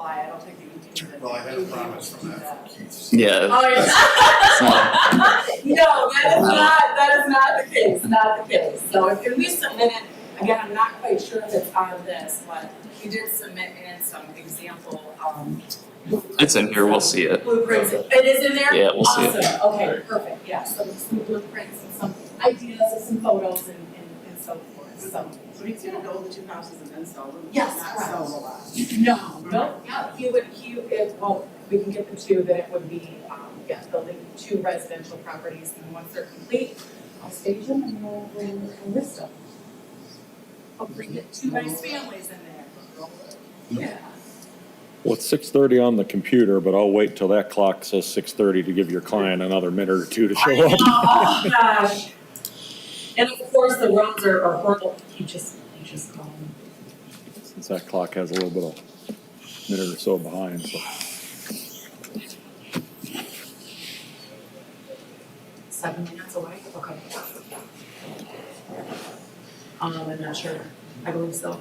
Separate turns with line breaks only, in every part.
I don't think that you can.
Well, I had a promise from that.
Yeah.
Oh, yeah. No, that is not the case, not the case. So if we submitted, again, I'm not quite sure if it's on this, but we did submit in some example,
It's in here, we'll see it.
blueprints. It is in there?
Yeah, we'll see it.
Awesome, okay, perfect, yeah, some blueprints and some ideas and some photos and so forth, so.
So he's gonna build the two houses and then sell them?
Yes,
Not
correct.
sell the lot?
No, yeah, well, we can get the two, then it would be, building two residential properties, and once they're complete, I'll stage them and we'll list them. I'll bring the two nice families in there. Yeah.
Well, it's 6:30 on the computer, but I'll wait till that clock says 6:30 to give your client another minute or two to show up.
Oh, gosh. And of course, the roads are horrible, you just call them.
Since that clock has a little bit of minute or so behind, so.
7 minutes away, okay. I'm not sure, I believe so. I've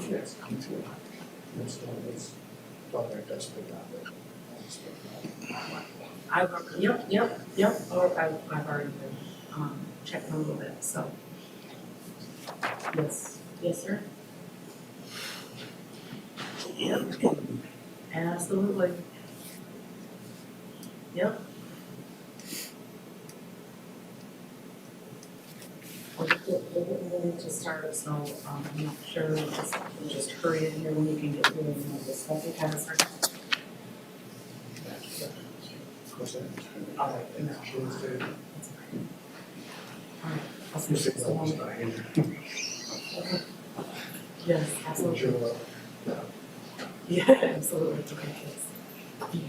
already been, checking a little bit, so. Yes, sir. Yep, absolutely. Yep. We're getting to start, so I'm not sure, we'll just hurry in here when you can get through and this stuff we kind of start. All right, no. That's okay. All right, I'll see you so long. Okay. Yes, absolutely. Yeah, absolutely, okay, yes. Okay.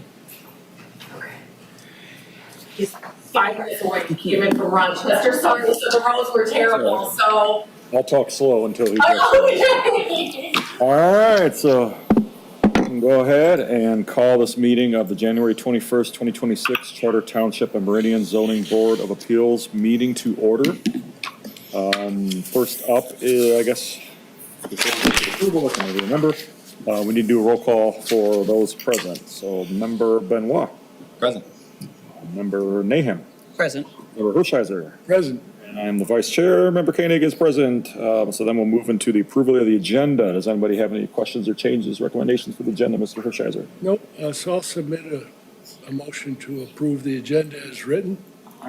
He's 5 minutes away, he came in from Rochester, sorry, so the roads were terrible, so.
I'll talk slow until he gets there.
Okay.
All right, so we can go ahead and call this meeting of the January 21st, 2026 Charter Township and Meridian Zoning Board of Appeals meeting to order. First up is, I guess, approval, I can remember. We need to do a roll call for those present. So Member Benoit.
Present.
Member Nahum.
Present.
Member Hershiser.
Present.
And I'm the vice chair. Member Koenig is present. So then we'll move into the approval of the agenda. Does anybody have any questions or changes, recommendations for the agenda, Mr. Hershiser?
Nope, so I'll submit a motion to approve the agenda as written.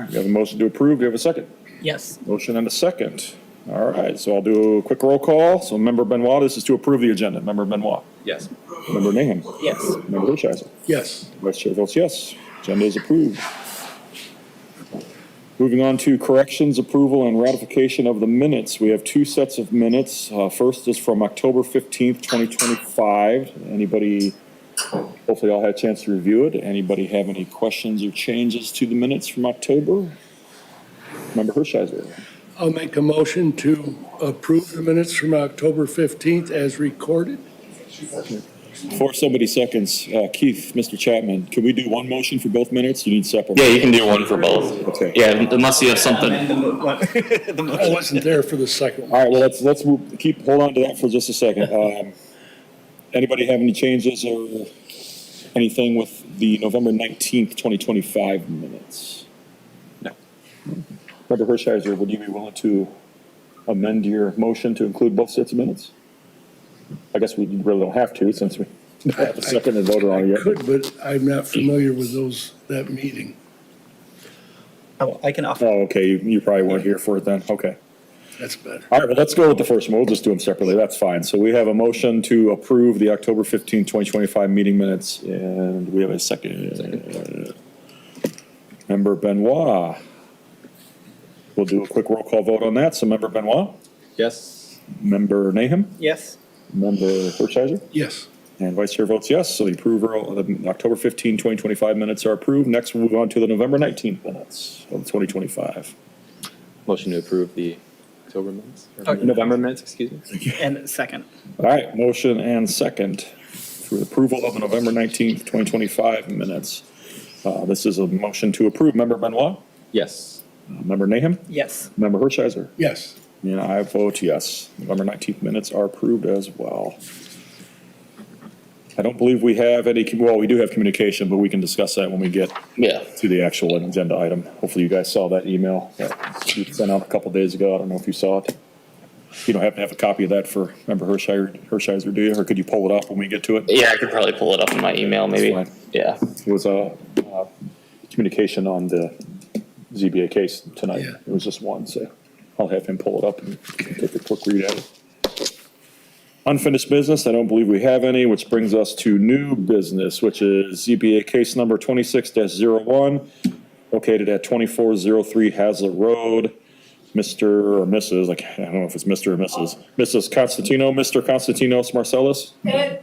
We have a motion to approve. Do you have a second?
Yes.
Motion and a second. All right, so I'll do a quick roll call. So Member Benoit, this is to approve the agenda. Member Benoit.
Yes.
Member Nahum.
Yes.
Member Hershiser.
Yes.
Vice chair votes yes. Agenda is approved. Moving on to corrections, approval, and ratification of the minutes. We have two sets of minutes. First is from October 15th, 2025. Anybody, hopefully all had a chance to review it. Anybody have any questions or changes to the minutes from October? Member Hershiser.
I'll make a motion to approve the minutes from October 15th as recorded.
Before somebody seconds, Keith, Mr. Chapman, can we do one motion for both minutes? You need separate?
Yeah, you can do one for both.
Okay.
Yeah, unless you have something.
I wasn't there for the second
All
one.
right, well, let's move, hold on to that for just a second. Anybody have any changes or anything with the November 19th, 2025 minutes?
No.
Member Hershiser, would you be willing to amend your motion to include both sets of minutes? I guess we really don't have to since we have a second and voted on it
I
yet.
could, but I'm not familiar with that meeting.
Oh, I can offer.
Oh, okay, you probably weren't here for it then, okay.
That's better.
All right, well, let's go with the first one. We'll just do them separately. That's fine. So we have a motion to approve the October 15, 2025 meeting minutes, and we have a second. Member Benoit. We'll do a quick roll call vote on that. So Member Benoit,
Yes.
Member Nahum,
Yes.
Member Hershiser,
Yes.
and Vice Chair votes yes. So the approval of the October 15, 2025 minutes are approved. Next, we'll move on to the November 19th minutes of 2025.
Motion to approve the October minutes, or
Okay.
November minutes, excuse me.
And second.
All right, motion and second for the approval of the November 19th, 2025 minutes. This is a motion to approve. Member Benoit,
Yes.
Member Nahum,
Yes.
Member Hershiser,
Yes.
and I vote yes. November 19th minutes are approved as well. I don't believe we have any, well, we do have communication, but we can discuss that when we get
Yeah.
to the actual agenda item. Hopefully you guys saw that email that we sent out a couple days ago. I don't know if you saw it. You don't happen to have a copy of that for Member Hershiser, do you? Or could you pull it up when we get to it?
Yeah, I could probably pull it up in my email, maybe.
That's fine.
Yeah.
It was a communication on the ZBA case tonight.
Yeah.
It was just one, so I'll have him pull it up and take a quick read at it. Unfinished business, I don't believe we have any, which brings us to new business, which is ZBA case number 26-01, located at 2403 Hazlet Road. Mr. or Mrs., like, I don't know if it's Mr. or Mrs. Mrs. Constantino, Mr. Constantinos Marcellus?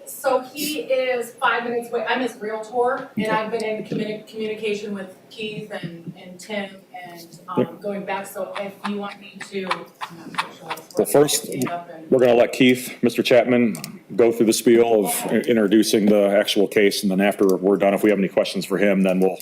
So he is 5 minutes away, I'm his realtor, and I've been in communication with Keith and Tim and going back, so if you want me to, I'm not sure.
Well, first,
Stand up and-
we're going to let Keith, Mr. Chapman, go through the spiel of introducing the actual case, and then after we're done, if we have any questions for him, then we'll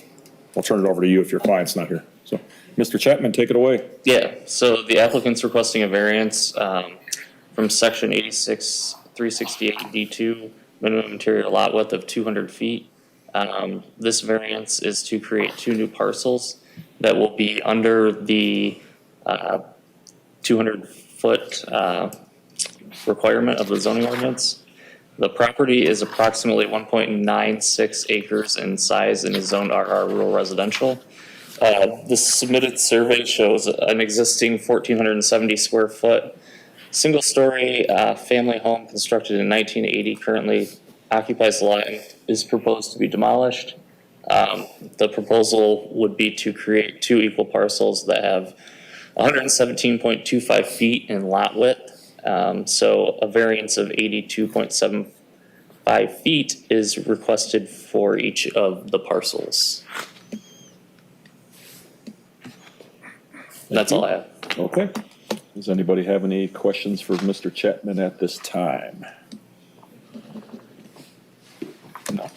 turn it over to you if your client's not here. So, Mr. Chapman, take it away.
Yeah, so the applicant's requesting a variance from section 86, 368 D2, minimum interior lot width of 200 feet. This variance is to create 2 new parcels that will be under the 200-foot requirement of the zoning ordinance. The property is approximately 1.96 acres in size and is zoned RR rural residential. The submitted survey shows an existing 1,470 square foot, single-story family home constructed in 1980, currently occupies the lot and is proposed to be demolished. The proposal would be to create 2 equal parcels that have 117.25 feet in lot width. So a variance of 82.75 feet is requested for each of the parcels. And that's all I have.
Okay. Does anybody have any questions for Mr. Chapman at this time? No.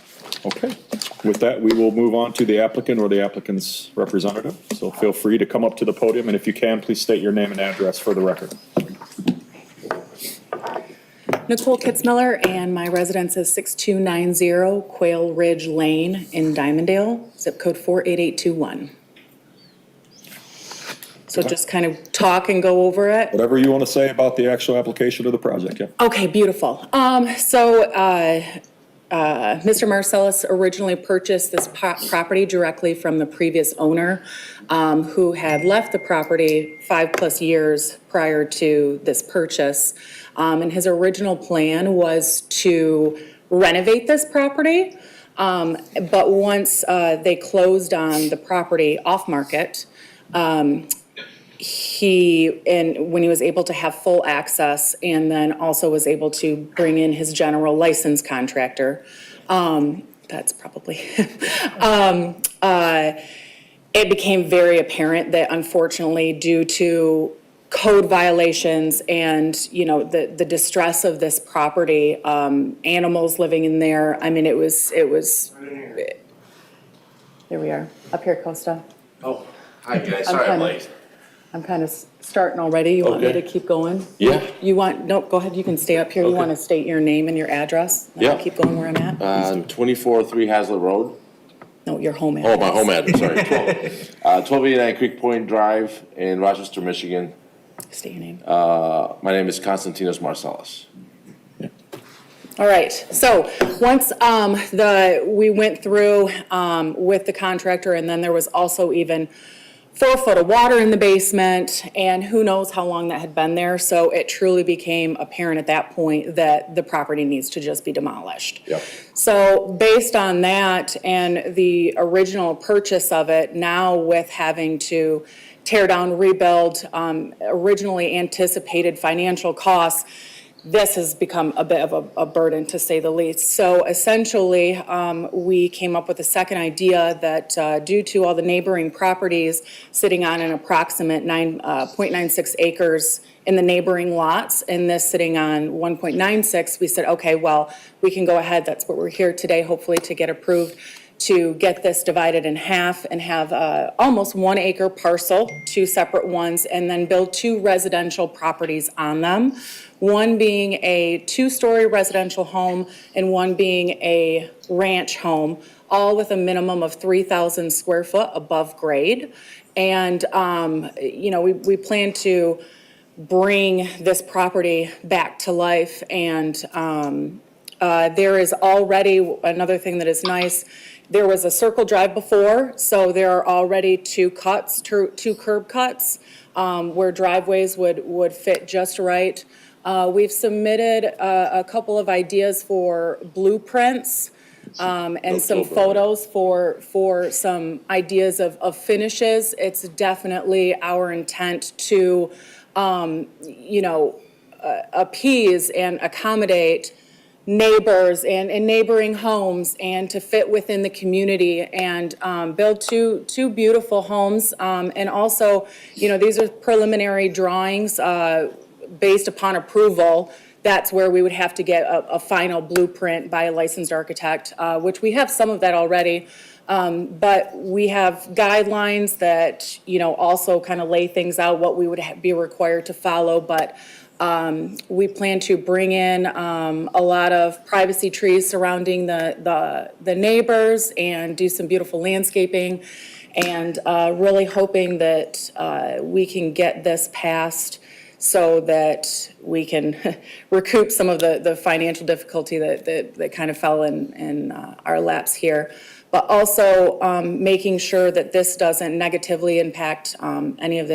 Okay. With that, we will move on to the applicant or the applicant's representative. So feel free to come up to the podium, and if you can, please state your name and address for the record.
Nicole Kitzmiller, and my residence is 6290 Quail Ridge Lane in Dimondale, zip code 48821. So just kind of talk and go over it.
Whatever you want to say about the actual application of the project, yeah.
Okay, beautiful. Mr. Marcellus originally purchased this property directly from the previous owner, who had left the property 5+ years prior to this purchase. And his original plan was to renovate this property. But once they closed on the property off market, when he was able to have full access and then also was able to bring in his general license contractor, that's probably, it became very apparent that unfortunately due to code violations and, you know, the distress of this property, animals living in there, I mean, it was, there we are, up here, Costa.
Oh, hi guys, sorry I'm late.
I'm kind of starting already. You want me
Okay.
to keep going?
Yeah.
You want, no, go ahead, you can stay up here. You
Okay.
want to state your name and your address? And I'll
Yeah.
keep going where I'm at?
2403 Hazlet Road.
No, your home
Oh,
address.
my home address, sorry, 1289 Creek Point Drive in Rochester, Michigan.
State your name.
My name is Konstantinos Marcellus.
All right, so once we went through with the contractor, and then there was also even 4 foot of water in the basement, and who knows how long that had been there. So it truly became apparent at that point that the property needs to just be demolished.
Yep.
So based on that and the original purchase of it, now with having to tear down, rebuild, originally anticipated financial costs, this has become a bit of a burden, to say the least. So essentially, we came up with a second idea that due to all the neighboring properties sitting on an approximate 0.96 acres in the neighboring lots, and this sitting on 1.96, we said, okay, well, we can go ahead. That's what we're here today, hopefully, to get approved, to get this divided in half and have almost 1 acre parcel, 2 separate ones, and then build 2 residential properties on them. One being a 2-story residential home and one being a ranch home, all with a minimum of 3,000 square foot above grade. And, we plan to bring this property back to life. And there is already, another thing that is nice, there was a circle drive before, so there are already 2 curb cuts where driveways would fit just right. We've submitted a couple of ideas for blueprints and some photos for some ideas of finishes. It's definitely our intent to, appease and accommodate neighbors and neighboring homes, and to fit within the community, and build two beautiful homes. And also, these are preliminary drawings based upon approval. That's where we would have to get a final blueprint by a licensed architect, which we have some of that already. But we have guidelines that, also kind of lay things out, what we would be required to follow. But we plan to bring in a lot of privacy trees surrounding the neighbors, and do some beautiful landscaping, and really hoping that we can get this passed so that we can recoup some of the financial difficulty that kind of fell in our laps here. But also making sure that this doesn't negatively impact any of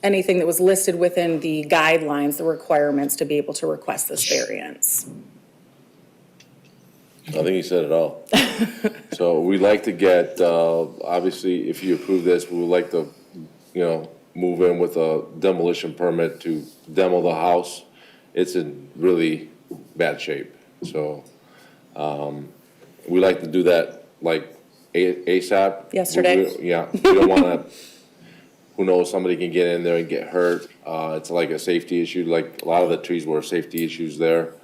anything that was listed within the guidelines, the requirements to be able to request this variance.
I think you said it all. So we'd like to get, obviously, if you approve this, we would like to, move in with a demolition permit to demo the house. It's in really bad shape. So we like to do that like ASAP.
Yesterday.
Yeah, we don't want to, who knows, somebody can get in there and get hurt. It's like a safety issue, like a lot of the trees were safety issues there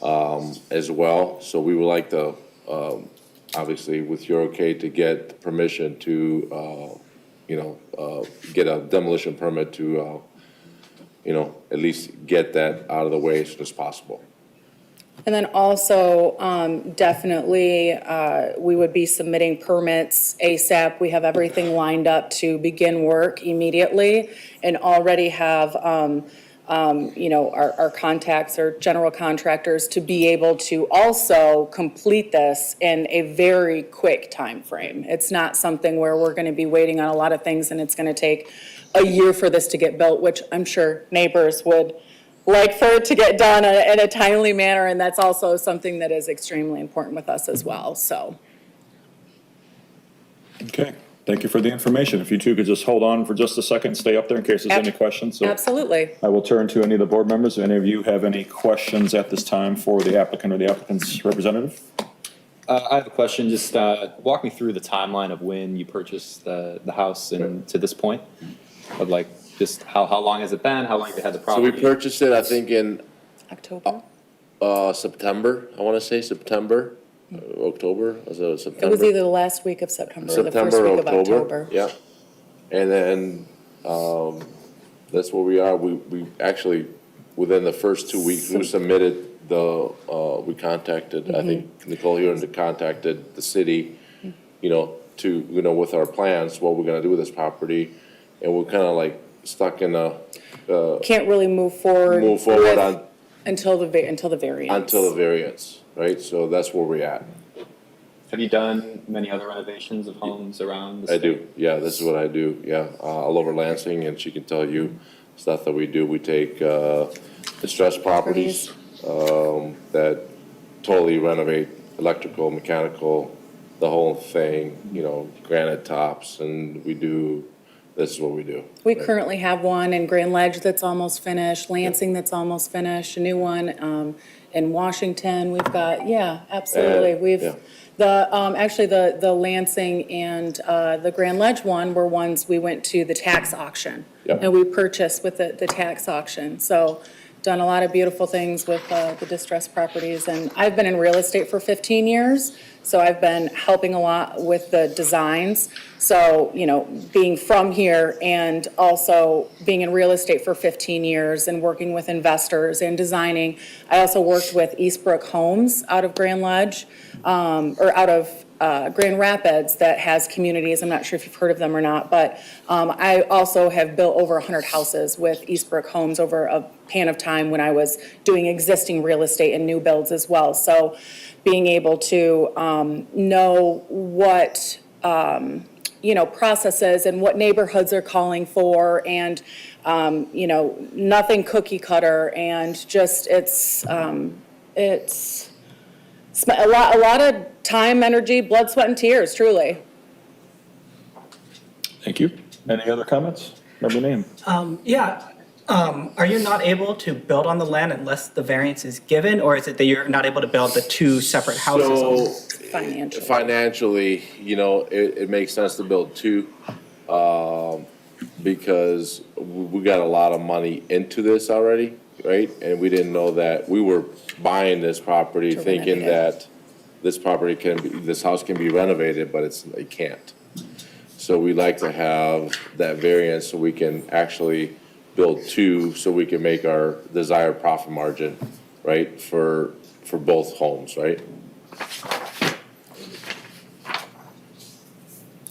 as well. So we would like to, obviously, with your okay, to get permission to, get a demolition permit to, at least get that out of the way as soon as possible.
And then also, definitely, we would be submitting permits ASAP. We have everything lined up to begin work immediately, and already have, our contacts or general contractors to be able to also complete this in a very quick time frame. It's not something where we're going to be waiting on a lot of things and it's going to take a year for this to get built, which I'm sure neighbors would like for it to get done in a timely manner, and that's also something that is extremely important with us as well, so.
Okay, thank you for the information. If you two could just hold on for just a second, stay up there in case there's any questions. So
Absolutely.
I will turn to any of the board members. Do any of you have any questions at this time for the applicant or the applicant's representative?
I have a question. Just walk me through the timeline of when you purchased the house and to this point, of just how long has it been? How long have you had the
So
property?
we purchased it, I think, in
October?
September, I want to say September, October, was it September?
It was either the last week of September or the first
September,
week of October.
Yeah. And then, that's where we are. We actually, within the first 2 weeks, we submitted we contacted, I think Nicole here contacted the city, to, with our plans, what we're gonna do with this property. And we're kind of stuck in a,
Can't really move forward.
move forward
with-
on,
Until the variance.
until the variance, right? So that's where we're at.
Have you done many other renovations of homes around the
I
state?
do, yeah, this is what I do, yeah, all over Lansing, and she can tell you stuff that we do. We take, distressed properties, that totally renovate electrical, mechanical, the whole thing, you know, granite tops, and this is what we do.
We currently have one in Grand Ledge that's almost finished, Lansing that's almost finished, a new one in Washington. We've got, yeah, absolutely.
yeah.
Actually, the Lansing and the Grand Ledge one were ones we went to the tax auction.
Yep.
And we purchased with the tax auction. So done a lot of beautiful things with the distressed properties. And I've been in real estate for 15 years, so I've been helping a lot with the designs. So, you know, being from here and also being in real estate for 15 years and working with investors and designing. I also worked with Eastbrook Homes out of Grand Ledge, or out of Grand Rapids, that has communities. I'm not sure if you've heard of them or not, but I also have built over 100 houses with Eastbrook Homes over a span of time when I was doing existing real estate and new builds as well. So being able to know what, you know, processes and what neighborhoods are calling for, and, you know, nothing cookie cutter, and just it's a lot of time, energy, blood, sweat, and tears, truly.
Thank you. Any other comments? Remember your name?
Are you not able to build on the land unless the variance is given, or is it that you're not able to build the two separate houses?
So
Financially.
financially, you know, it makes sense to build two, because we got a lot of money into this already, right? And we didn't know that, we were buying this property
To
thinking
renovate
that this house can be renovated, but it can't. So we like to have that variance so we can actually build two, so we can make our desired profit margin, right, for both homes, right?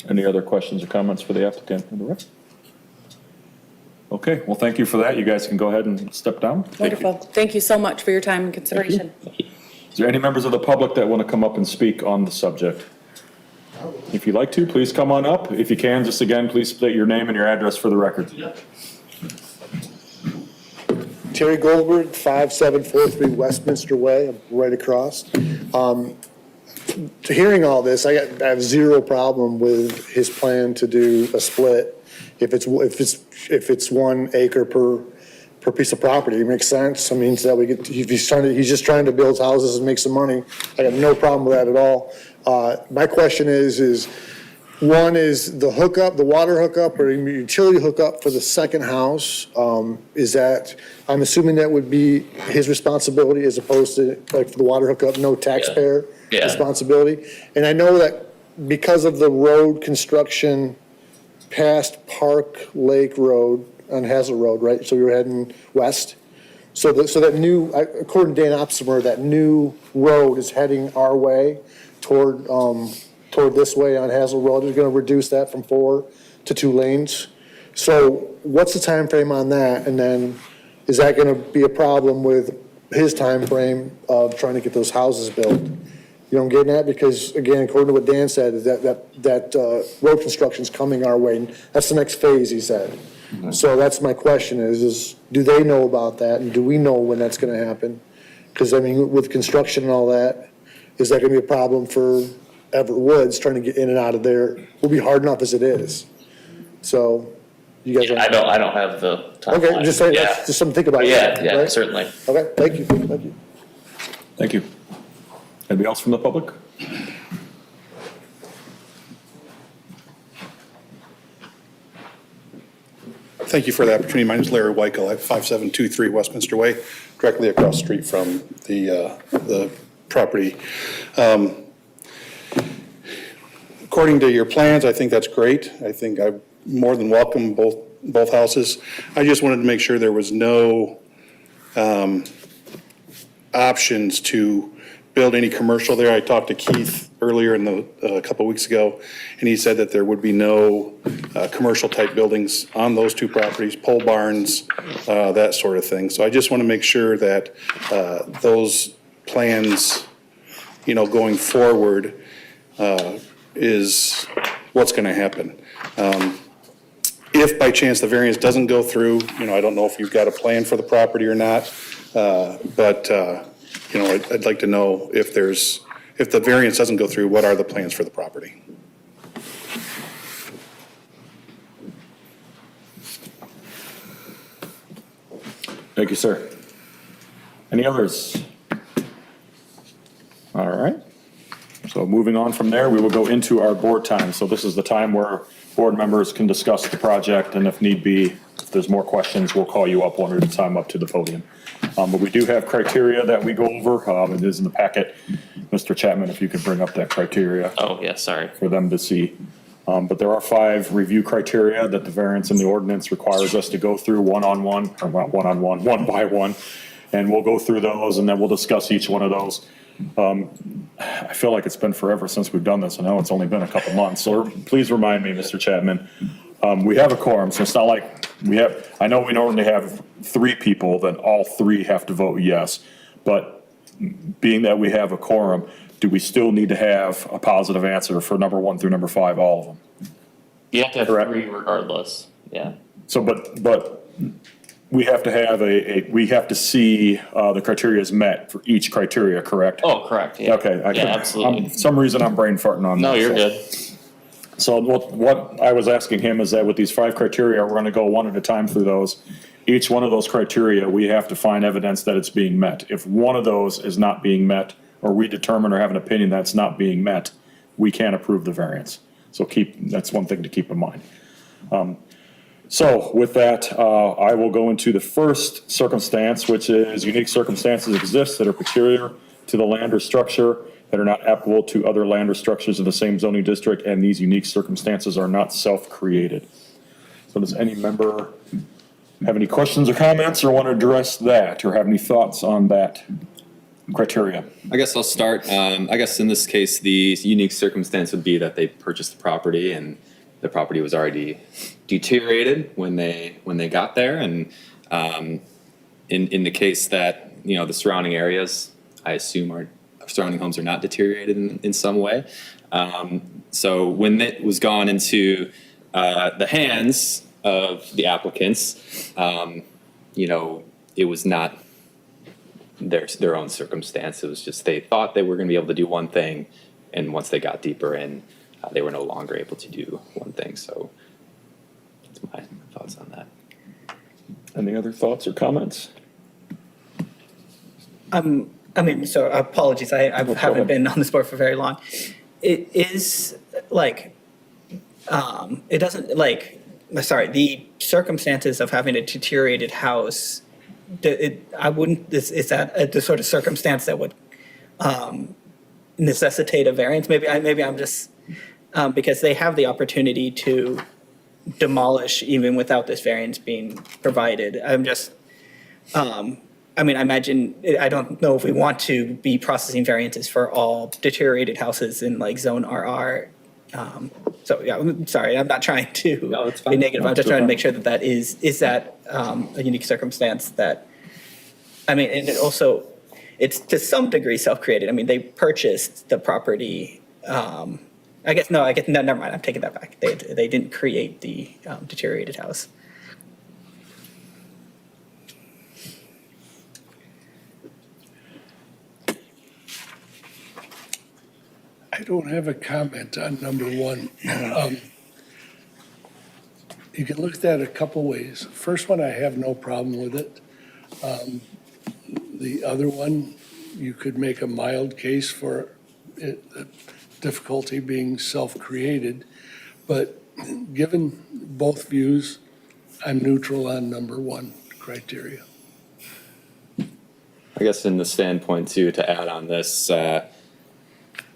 Any other questions or comments for the applicant in the room? Okay, well, thank you for that. You guys can go ahead and step down.
Wonderful. Thank you so much for your time and consideration.
Is there any members of the public that want to come up and speak on the subject? If you'd like to, please come on up. If you can, just again, please state your name and your address for the record.
Terry Goldberg, 5743 Westminster Way, I'm right across. To hearing all this, I have zero problem with his plan to do a split. If it's 1 acre per piece of property, it makes sense. I mean, so that we get, he's just trying to build houses and make some money. I have no problem with that at all. My question is one is the hookup, the water hookup or utility hookup for the second house. Is that, I'm assuming that would be his responsibility as opposed to, like, for the water hookup, no taxpayer
Yeah.
responsibility? And I know that because of the road construction past Park Lake Road on Hazel Road, right? So you're heading west. So that new, according to Dan Opsimer, that new road is heading our way toward this way on Hazel Road. They're gonna reduce that from 4 to 2 lanes. So what's the time frame on that? And then is that gonna be a problem with his time frame of trying to get those houses built? You know what I'm getting at? Because again, according to what Dan said, that road construction's coming our way. That's the next phase, he said. So that's my question is do they know about that? And do we know when that's gonna happen? Because I mean, with construction and all that, is that gonna be a problem for Everett Woods trying to get in and out of there? Will be hard enough as it is. So you guys.
I don't have the timeline.
Okay, just saying,
Yeah.
that's just something to think about.
Yeah,
right?
certainly.
Okay, thank you, thank you.
Thank you. Anybody else from the public?
Thank you for the opportunity. My name is Larry Weichel at 5723 Westminster Way, directly across the street from the property. According to your plans, I think that's great. I think I more than welcome both houses. I just wanted to make sure there was no options to build any commercial there. I talked to Keith earlier a couple weeks ago, and he said that there would be no commercial-type buildings on those two properties, pole barns, that sort of thing. So I just want to make sure that those plans, going forward, is what's going to happen. If by chance the variance doesn't go through, I don't know if you've got a plan for the property or not, but I'd like to know if the variance doesn't go through, what are the plans for the property?
Thank you, sir. Any others? All right. So moving on from there, we will go into our board time. So this is the time where board members can discuss the project, and if need be, if there's more questions, we'll call you up one at a time up to the podium. But we do have criteria that we go over. It is in the packet. Mr. Chapman, if you could bring up that criteria.
Oh, yeah, sorry.
For them to see. But there are 5 review criteria that the variance in the ordinance requires us to go through one by one. And we'll go through those, and then we'll discuss each one of those. I feel like it's been forever since we've done this. I know it's only been a couple months. So please remind me, Mr. Chapman, we have a quorum, so it's not like I know we normally have 3 people, then all 3 have to vote yes. But being that we have a quorum, do we still need to have a positive answer for number 1 through number 5, all of them?
You have to have
Correct.
3 regardless, yeah.
So, but we have to have we have to see the criteria is met for each criteria, correct?
Oh, correct, yeah.
Okay.
Absolutely.
For some reason I'm brain farting on that.
No, you're
so.
good.
So what I was asking him is that with these 5 criteria, we're going to go one at a time through those. Each one of those criteria, we have to find evidence that it's being met. If one of those is not being met, or we determine or have an opinion that's not being met, we can't approve the variance. So that's one thing to keep in mind. So with that, I will go into the first circumstance, which is unique circumstances exist that are peculiar to the land or structure that are not applicable to other land or structures in the same zoning district, and these unique circumstances are not self-created. So does any member have any questions or comments, or want to address that, or have any thoughts on that criteria?
I guess I'll start. I guess in this case, the unique circumstance would be that they purchased the property and the property was already deteriorated when they got there. And in the case that, the surrounding areas, I assume surrounding homes are not deteriorated in some way. So when it was gone into the hands of the applicants, it was not their own circumstance. It was just they thought they were going to be able to do one thing, and once they got deeper in, they were no longer able to do one thing. So that's my thoughts on that.
Any other thoughts or comments?
So apologies, I
No
haven't
problem.
been on this board for very long. It is like, it doesn't the circumstances of having a deteriorated house, is that the sort of circumstance that would necessitate a variance? Maybe I'm just, because they have the opportunity to demolish even without this variance being provided. I'm just, I imagine, I don't know if we want to be processing variances for all deteriorated houses in like zone RR. So yeah, I'm sorry, I'm not trying to
No, it's
be
fine.
negative.
No,
I'm just
it's
trying to
fine.
make sure that is that a unique circumstance that, and it also, it's to some degree self-created. They purchased the property. No, never mind, I'm taking that back. They didn't create the deteriorated house.
I don't have a comment on number 1. You can look at that a couple ways. First one, I have no problem with it. The other one, you could make a mild case for it, the difficulty being self-created. But given both views, I'm neutral on number 1 criteria.
I guess in the standpoint too, to add on this,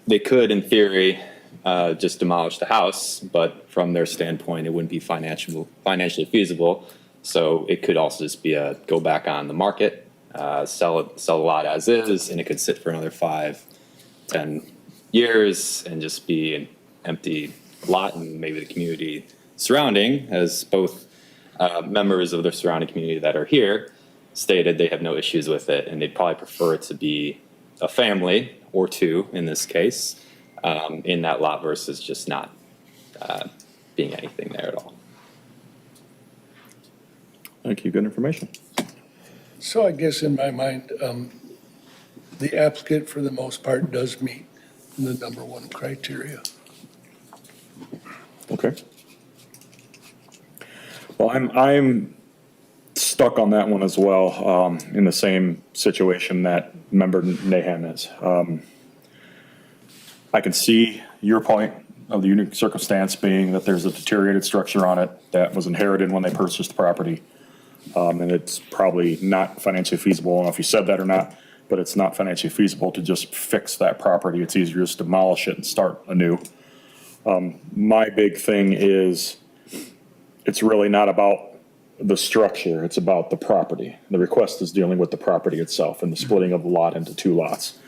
they could, in theory, just demolish the house, but from their standpoint, it wouldn't be financially feasible. So it could also just be a go back on the market, sell a lot as is, and it could sit for another 5, 10, years and just be an empty lot, and maybe the community surrounding, as both members of the surrounding community that are here stated, they have no issues with it, and they'd probably prefer it to be a family or two in this case in that lot versus just not being anything there at all.
Thank you, good information.
So I guess in my mind, the applicant for the most part does meet the number one criteria.
Okay. Well, I'm stuck on that one as well, in the same situation that member Naham is. I can see your point of the unique circumstance being that there's a deteriorated structure on it that was inherited when they purchased the property. And it's probably not financially feasible. I don't know if you said that or not, but it's not financially feasible to just fix that property. It's easier just to demolish it and start anew. My big thing is, it's really not about the structure, it's about the property. The request is dealing with the property itself and the splitting of the lot into two lots.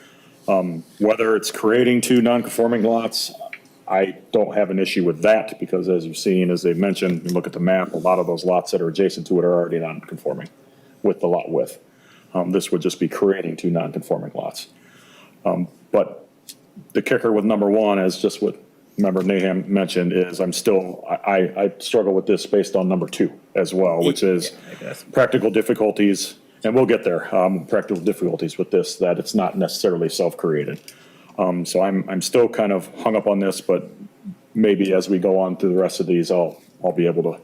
Whether it's creating two non-conforming lots, I don't have an issue with that, because as you've seen, as they've mentioned, you look at the map, a lot of those lots that are adjacent to it are already non-conforming with the lot width. This would just be creating two non-conforming lots. But the kicker with number one is just what Member Naham mentioned, is I struggle with this based on number two as well, which is practical difficulties, and we'll get there, practical difficulties with this, that it's not necessarily self-created. So I'm still kind of hung up on this, but maybe as we go on through the rest of these, I'll be able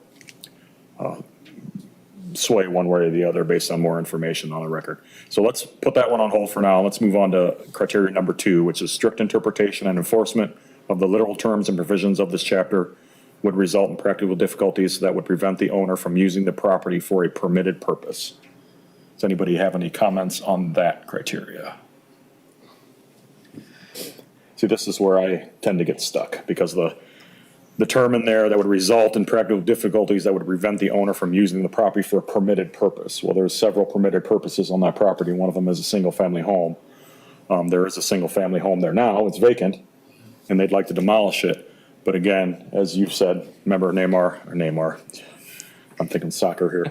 to sway one way or the other based on more information on the record. So let's put that one on hold for now. Let's move on to criteria number two, which is strict interpretation and enforcement of the literal terms and provisions of this chapter would result in practical difficulties that would prevent the owner from using the property for a permitted purpose. Does anybody have any comments on that criteria? See, this is where I tend to get stuck, because the term in there that would result in practical difficulties that would prevent the owner from using the property for a permitted purpose. Well, there's several permitted purposes on that property. One of them is a single-family home. There is a single-family home there now. It's vacant, and they'd like to demolish it. But again, as you've said, remember Neymar, I'm thinking soccer here.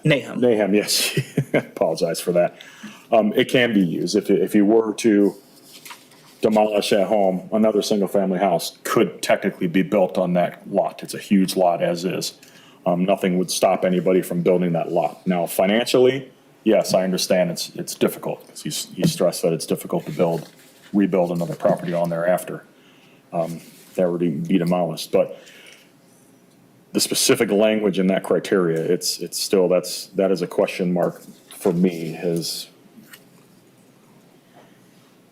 Naham,
yes. Apologize for that. It can be used. If you were to demolish that home, another single-family house could technically be built on that lot. It's a huge lot as is. Nothing would stop anybody from building that lot. Now, financially, yes, I understand it's difficult, because he stressed that it's difficult to rebuild another property on there after that would be demolished. But the specific language in that criteria, it's still, that is a question mark for me. Is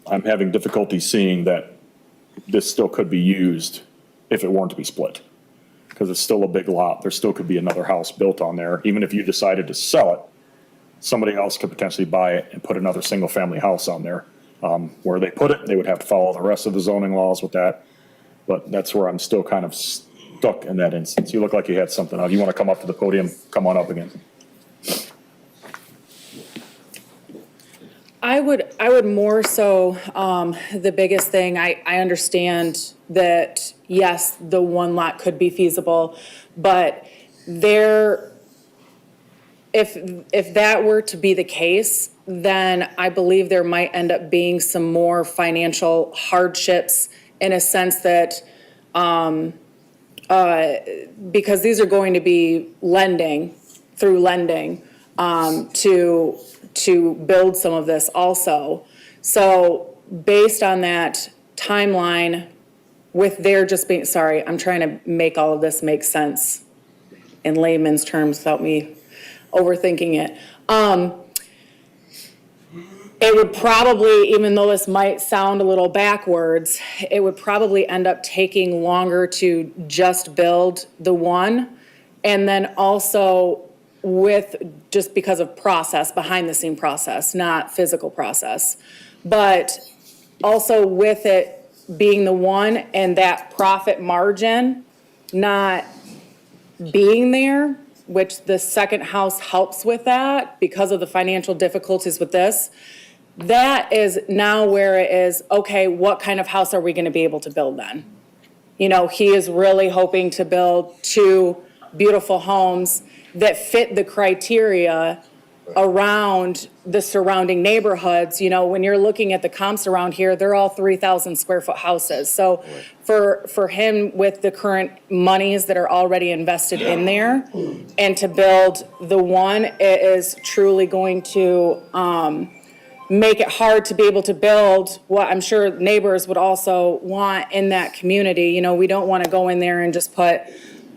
I'm having difficulty seeing that this still could be used if it weren't to be split, because it's still a big lot. There still could be another house built on there. Even if you decided to sell it, somebody else could potentially buy it and put another single-family house on there. Where they put it, they would have to follow the rest of the zoning laws with that. But that's where I'm still kind of stuck in that instance. You look like you had something. You want to come up to the podium? Come on up again.
I would more so, the biggest thing, I understand that, yes, the one lot could be feasible, but if that were to be the case, then I believe there might end up being some more financial hardships, in a sense that, because these are going to be through lending, to build some of this also. So based on that timeline, with their just being, sorry, I'm trying to make all of this make sense in layman's terms without me overthinking it. It would probably, even though this might sound a little backwards, it would probably end up taking longer to just build the one. And then also just because of process, behind the scene process, not physical process. But also with it being the one and that profit margin not being there, which the second house helps with that because of the financial difficulties with this. that is now where it is, okay, what kind of house are we gonna be able to build then? You know, he is really hoping to build 2 beautiful homes that fit the criteria around the surrounding neighborhoods. You know, when you're looking at the comps around here, they're all 3,000 square foot houses. So for him, with the current monies that are already invested in there, and to build the one, it is truly going to make it hard to be able to build what I'm sure neighbors would also want in that community. You know, we don't want to go in there and just put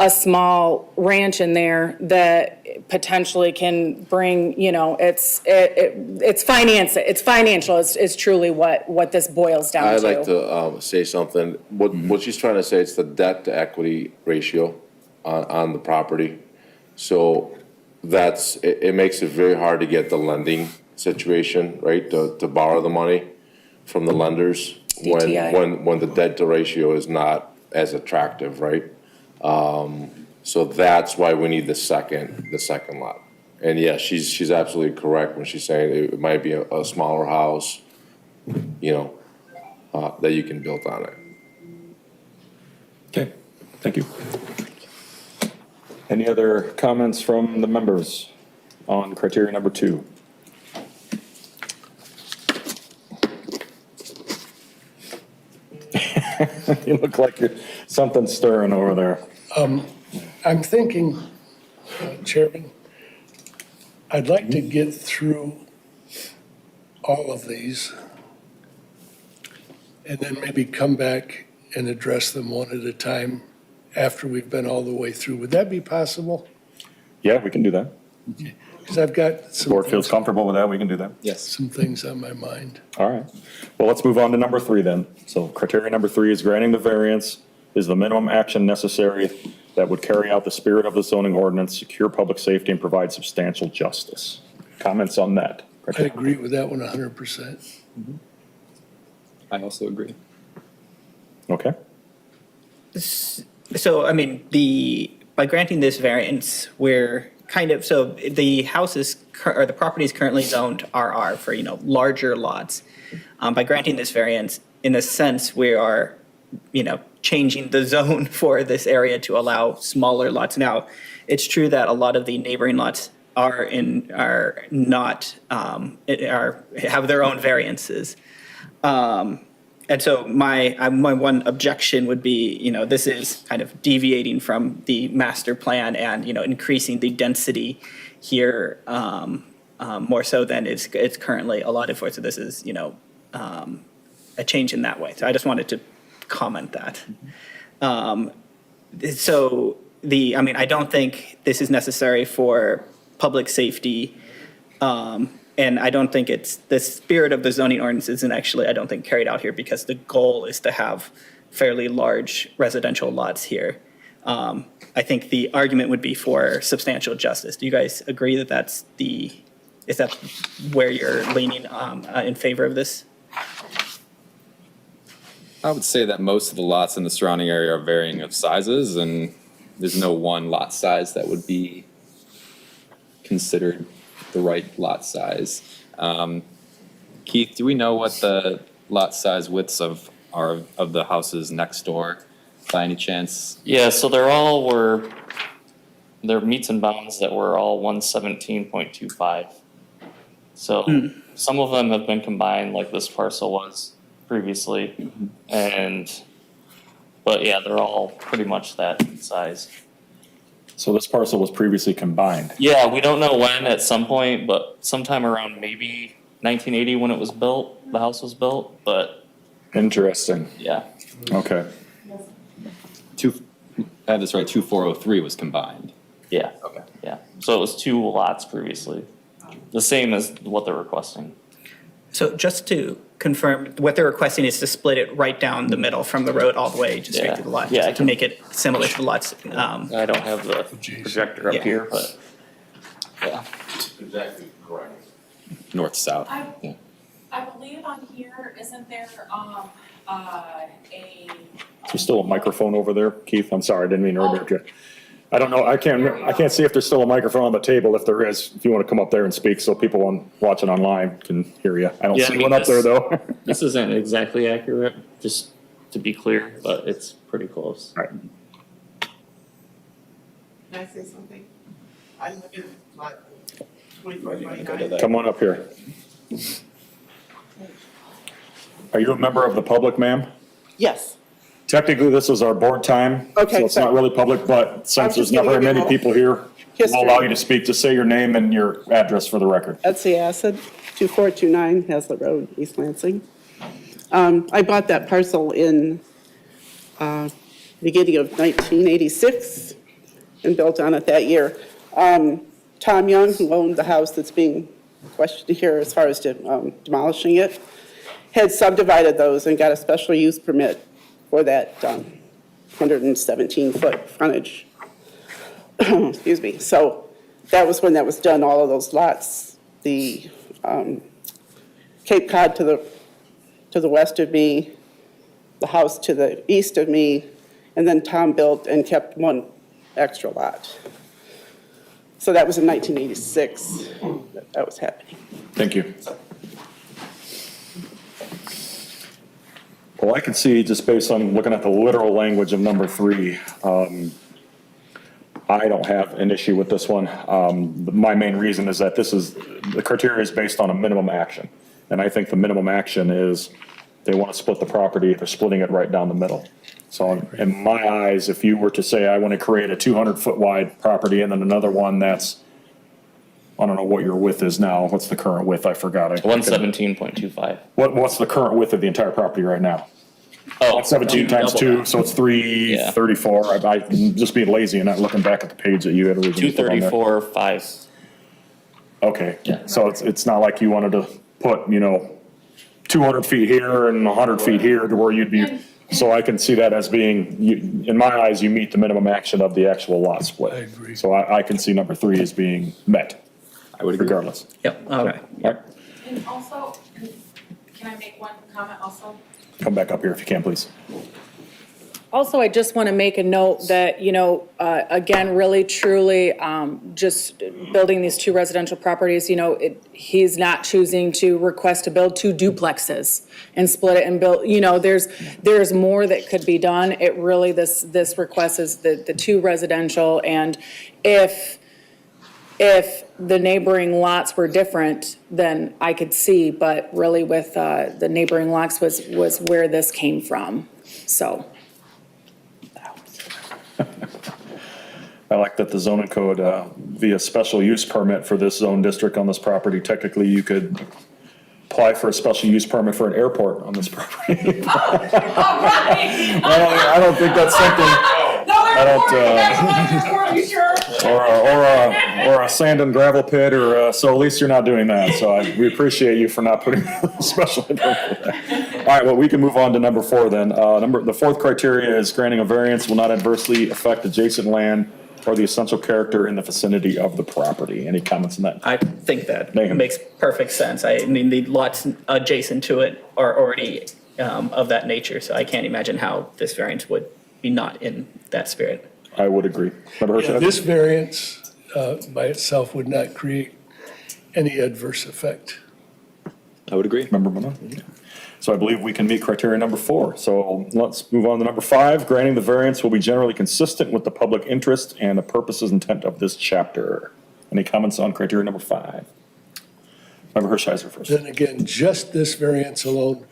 a small ranch in there that potentially can bring, you know, it's financial is truly what this boils down to.
I'd like to say something. What she's trying to say, it's the debt to equity ratio on the property. So it makes it very hard to get the lending situation, right, to borrow the money from the lenders
DTI.
when the debt to ratio is not as attractive, right? So that's why we need the second lot. And yeah, she's absolutely correct when she's saying it might be a smaller house, you know, that you can build on it.
Okay, thank you. Any other comments from the members on criteria number 2? You look like you're something stirring over there.
I'm thinking, Chairman, I'd like to get through all of these and then maybe come back and address them one at a time after we've been all the way through. Would that be possible?
Yeah, we can do that.
Because I've got
Board feels comfortable with that, we can do that.
Yes.
some things on my mind.
All right. Well, let's move on to number 3 then. So criteria number 3 is granting the variance is the minimum action necessary that would carry out the spirit of the zoning ordinance, secure public safety, and provide substantial justice. Comments on that?
I agree with that one 100%.
I also agree.
Okay.
So, I mean, by granting this variance, we're kind of, so the houses, or the property is currently zoned RR for, you know, larger lots. By granting this variance, in a sense, we are, you know, changing the zone for this area to allow smaller lots. Now, it's true that a lot of the neighboring lots have their own variances. And so my one objection would be, you know, this is kind of deviating from the master plan and, you know, increasing the density here more so than it's currently allotted for. So this is, you know, a change in that way. So I just wanted to comment that. I don't think this is necessary for public safety. And I don't think it's, the spirit of the zoning ordinance isn't actually, I don't think, carried out here because the goal is to have fairly large residential lots here. I think the argument would be for substantial justice. Do you guys agree that is that where you're leaning in favor of this?
I would say that most of the lots in the surrounding area are varying of sizes, and there's no one lot size that would be considered the right lot size. Keith, do we know what the lot size widths are of the houses next door by any chance?
Yeah, so they're meets and bounds that were all 117.25. So some of them have been combined like this parcel was previously. But yeah, they're all pretty much that size.
So this parcel was previously combined.
Yeah, we don't know when at some point, but sometime around maybe 1980 when it was built, the house was built, but
Interesting.
yeah.
Okay.
I have this right, 2403 was combined.
Yeah. Okay. Yeah. So it was 2 lots previously. The same as what they're requesting.
So just to confirm, what they're requesting is to split it right down the middle from the road all the way just straight to the lot.
Yeah, I
To
can-
make it similar to the lots.
I don't have the projector up
Yeah.
here, but yeah.
Exactly correct.
North-south.
I believe on here, isn't there,
There's still a microphone over there, Keith. I'm sorry, I didn't mean to interrupt you. I don't know, I can't see if there's still a microphone on the table. If there is, if you want to come up there and speak so people watching online can hear you. I don't
Yeah, I
see
mean,
one up there though.
This isn't exactly accurate, just to be clear, but it's pretty close.
All right.
Can I say something? I live in lot 2429.
Come on up here. Are you a member of the public, ma'am?
Yes.
Technically, this is our board time.
Okay,
So it's not
sorry.
really public, but since there's
just
not
gonna
very
give you
many
a
people here,
history.
we'll allow you to speak. Just say your name and your address for the record.
Etsy Acid, 2429 Hazlet Road, East Lansing. I bought that parcel in beginning of 1986 and built on it that year. Tom Young, who owned the house that's being questioned here as far as demolishing it, had subdivided those and got a special use permit for that 117-foot frontage. Excuse me. So that was when that was done, all of those lots. The Cape Cod to the west of me, the house to the east of me, and then Tom built and kept one extra lot. So that was in 1986 that was happening.
Thank you. Well, I can see, just based on looking at the literal language of number 3, I don't have an issue with this one. My main reason is that the criteria is based on a minimum action. And I think the minimum action is they want to split the property, they're splitting it right down the middle. So in my eyes, if you were to say, I want to create a 200-foot wide property and then another one that's, I don't know what your width is now. What's the current width? I forgot.
117.25.
What's the current width of the entire property right now?
Oh,
17 times
double
2,
that.
so it's 334. I'm just being lazy and not looking back at the page that you had originally put on there.
234.5.
Okay,
Yeah.
so it's not like you wanted to put, 200 feet here and 100 feet here to where you'd be, so I can see that as being, in my eyes, you meet the minimum action of the actual lot split.
I agree.
So I can see number 3 as being met,
I would agree.
regardless.
Yep, okay.
All right,
And also, can I make one comment also?
come back up here if you can, please.
Also, I just want to make a note that, again, really truly, just building these 2 residential properties, he's not choosing to request to build 2 duplexes and split it and build, there's more that could be done. It really, this request is the 2 residential, and if the neighboring lots were different, then I could see, but really with the neighboring lots was where this came from, so.
I like that the zoning code, via special use permit for this zone district on this property, technically you could apply for a special use permit for an airport on this property. I don't think that's something, or a sand and gravel pit, so at least you're not doing that. So we appreciate you for not putting a special permit for that. All right, well, we can move on to number 4 then. The 4th criteria is granting a variance will not adversely affect adjacent land or the essential character in the vicinity of the property. Any comments on that?
I think that
Megan.
makes perfect sense. I mean, the lots adjacent to it are already of that nature, so I can't imagine how this variance would be not in that spirit.
I would agree. Member Hirsch?
This variance by itself would not create any adverse effect.
I would agree.
Member Manoy? So I believe we can meet criteria number 4. So let's move on to number 5. Granting the variance will be generally consistent with the public interest and the purposes and intent of this chapter. Any comments on criteria number 5? Member Hershiser first.
Then again, just this variance alone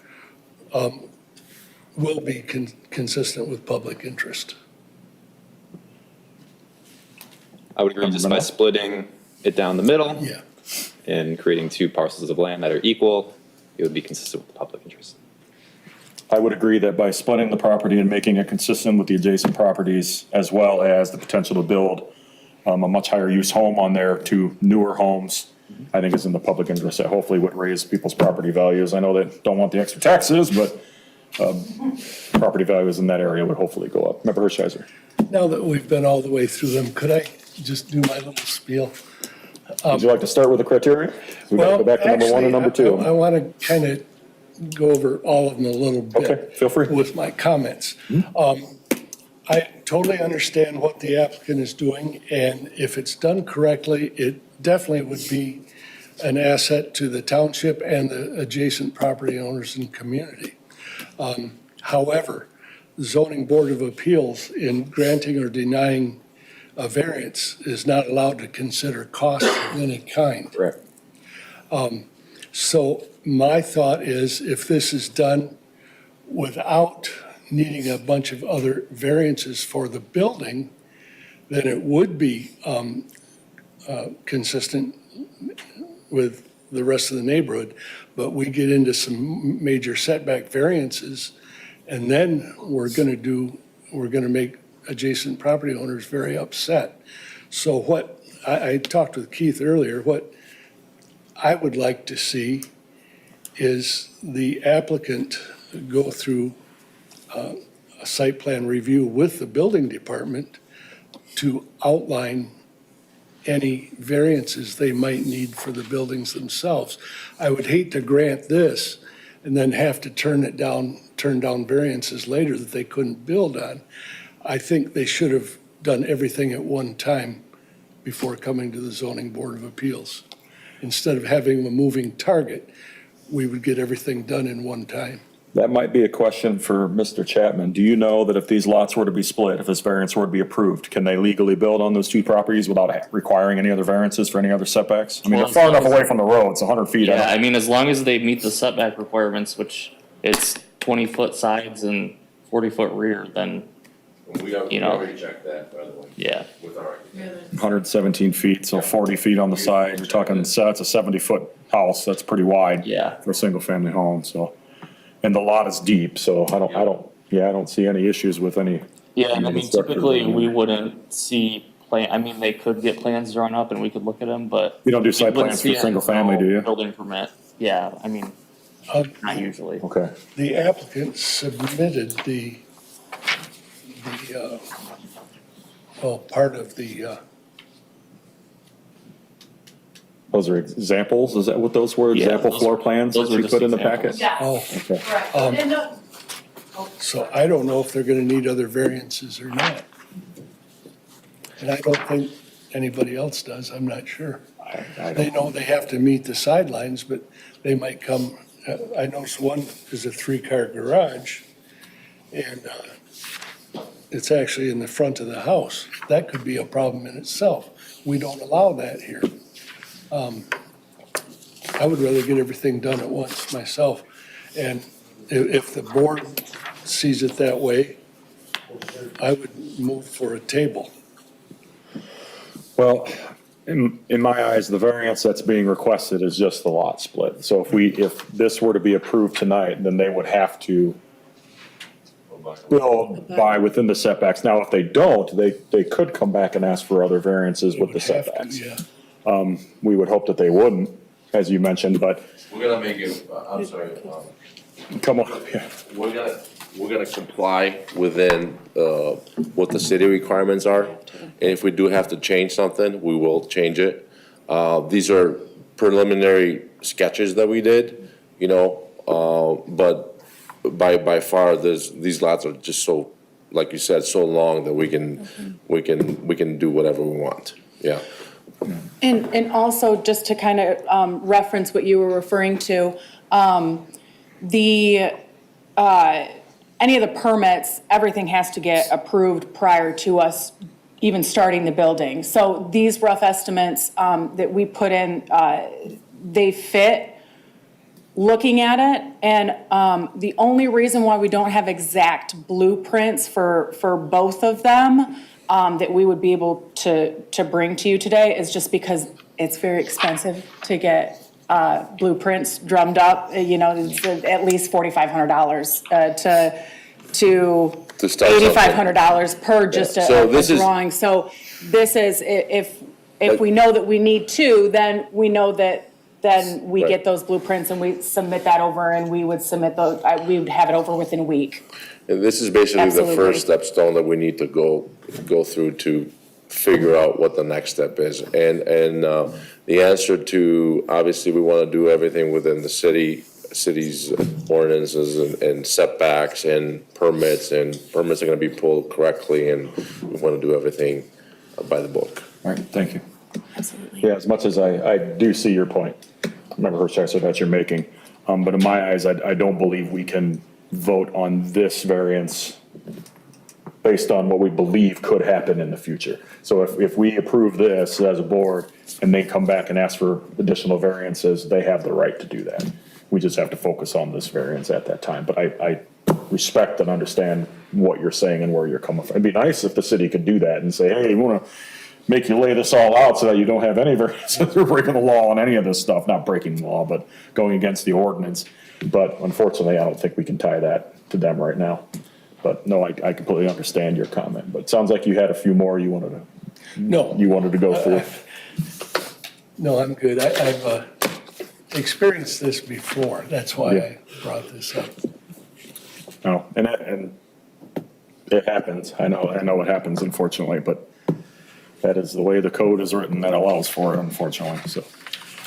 will be consistent with public interest.
I would agree just by splitting it down the middle
Yeah.
and creating 2 parcels of land that are equal, it would be consistent with the public interest.
I would agree that by splitting the property and making it consistent with the adjacent properties, as well as the potential to build a much higher use home on there to newer homes, I think is in the public interest. That hopefully would raise people's property values. I know they don't want the extra taxes, but property values in that area would hopefully go up. Member Hershiser.
Now that we've been all the way through them, could I just do my little spiel?
Would you like to start with the criteria? We gotta go back to number 1 and number 2.
I want to kind of go over all of them a little bit.
Okay, feel free.
With my comments. I totally understand what the applicant is doing, and if it's done correctly, it definitely would be an asset to the township and the adjacent property owners and community. However, the zoning board of appeals, in granting or denying a variance, is not allowed to consider costs of any kind.
Correct.
So my thought is, if this is done without needing a bunch of other variances for the building, then it would be consistent with the rest of the neighborhood. But we get into some major setback variances, and then we're gonna make adjacent property owners very upset. So what, I talked with Keith earlier, what I would like to see is the applicant go through a site plan review with the building department to outline any variances they might need for the buildings themselves. I would hate to grant this and then have to turn down variances later that they couldn't build on. I think they should have done everything at one time before coming to the zoning board of appeals. Instead of having a moving target, we would get everything done in one time.
That might be a question for Mr. Chapman. Do you know that if these lots were to be split, if this variance were to be approved, can they legally build on those two properties without requiring any other variances for any other setbacks? I mean,
Well,
they're far enough away from the road, it's 100 feet.
Yeah, I mean, as long as they meet the setback requirements, which it's 20-foot sides and 40-foot rear, then,
We
You know.
already checked that, by the way,
yeah.
with our.
117 feet, so 40 feet on the side. You're talking, that's a 70-foot house. That's pretty wide.
Yeah.
For a single-family home, so. And the lot is deep, so I don't see any issues with any.
Yeah, and I
any
mean,
structures
typically,
in there.
we wouldn't see I mean, they could get plans drawn up and we could look at them, but.
You don't do site
we wouldn't
plans
see
for
it
single family,
until
do you?
Building permit, yeah, I mean, not usually.
Okay.
The applicant submitted part of the,
Those are examples? Is that what those were?
Yeah,
Example
those
floor
were-
plans
those
that
were
you
just
put in the
examples.
packet?
oh,
Yes,
Okay.
correct. And no,
so I don't know if they're gonna need other variances or not. And I don't think anybody else does, I'm not sure. They know they have to meet the sidelines, but they might come, I know one is a 3-car garage, and it's actually in the front of the house. That could be a problem in itself. We don't allow that here. I would rather get everything done at once myself. And if the board sees it that way, I would move for a table.
Well, in my eyes, the variance that's being requested is just the lot split. So if this were to be approved tonight, then they would have to build by within the setbacks. Now, if they don't, they could come back and ask for other variances with the
Have to,
setbacks.
yeah.
We would hope that they wouldn't, as you mentioned, but
We're gonna make it, I'm sorry,
come on, yeah.
we're gonna comply within, what the city requirements are. And if we do have to change something, we will change it. These are preliminary sketches that we did, but by far, these lots are just so, like you said, so long that we can do whatever we want, yeah.
And also, just to kind of reference what you were referring to, any of the permits, everything has to get approved prior to us even starting the building. So these rough estimates that we put in, they fit looking at it. And the only reason why we don't have exact blueprints for both of them that we would be able to bring to you today is just because it's very expensive to get blueprints drummed up. It's at least $4,500 to
start something.
$8,500 per just
So
a
this is-
drawing. So this is, if we know that we need two, then we know that then we
Right.
get those blueprints and we submit that over, and we would submit those, we would have it over within a week.
And this is basically the
Absolutely.
first stepstone that we need to go through to figure out what the next step is. And the answer to, obviously, we want to do everything within the city city's ordinances and setbacks and permits are gonna be pulled correctly, and we wanna do everything by the book.
All right, thank you.
Absolutely.
Yeah, as much as I do see your point, Member Hirschheiser, that you're making, but in my eyes, I don't believe we can vote on this variance based on what we believe could happen in the future. So if we approve this as a board and they come back and ask for additional variances, they have the right to do that. We just have to focus on this variance at that time. But I respect and understand what you're saying and where you're coming from. It'd be nice if the city could do that and say, hey, we want to make you lay this all out so that you don't have any variances or breaking the law on any of this stuff, not breaking the law, but going against the ordinance. But unfortunately, I don't think we can tie that to them right now. But no, I completely understand your comment, but it sounds like you had a few more you wanted to go through.
No, I'm good. I've experienced this before. That's why I brought this up.
No, and it happens. I know it happens, unfortunately, but that is the way the code is written. That allows for it, unfortunately. So,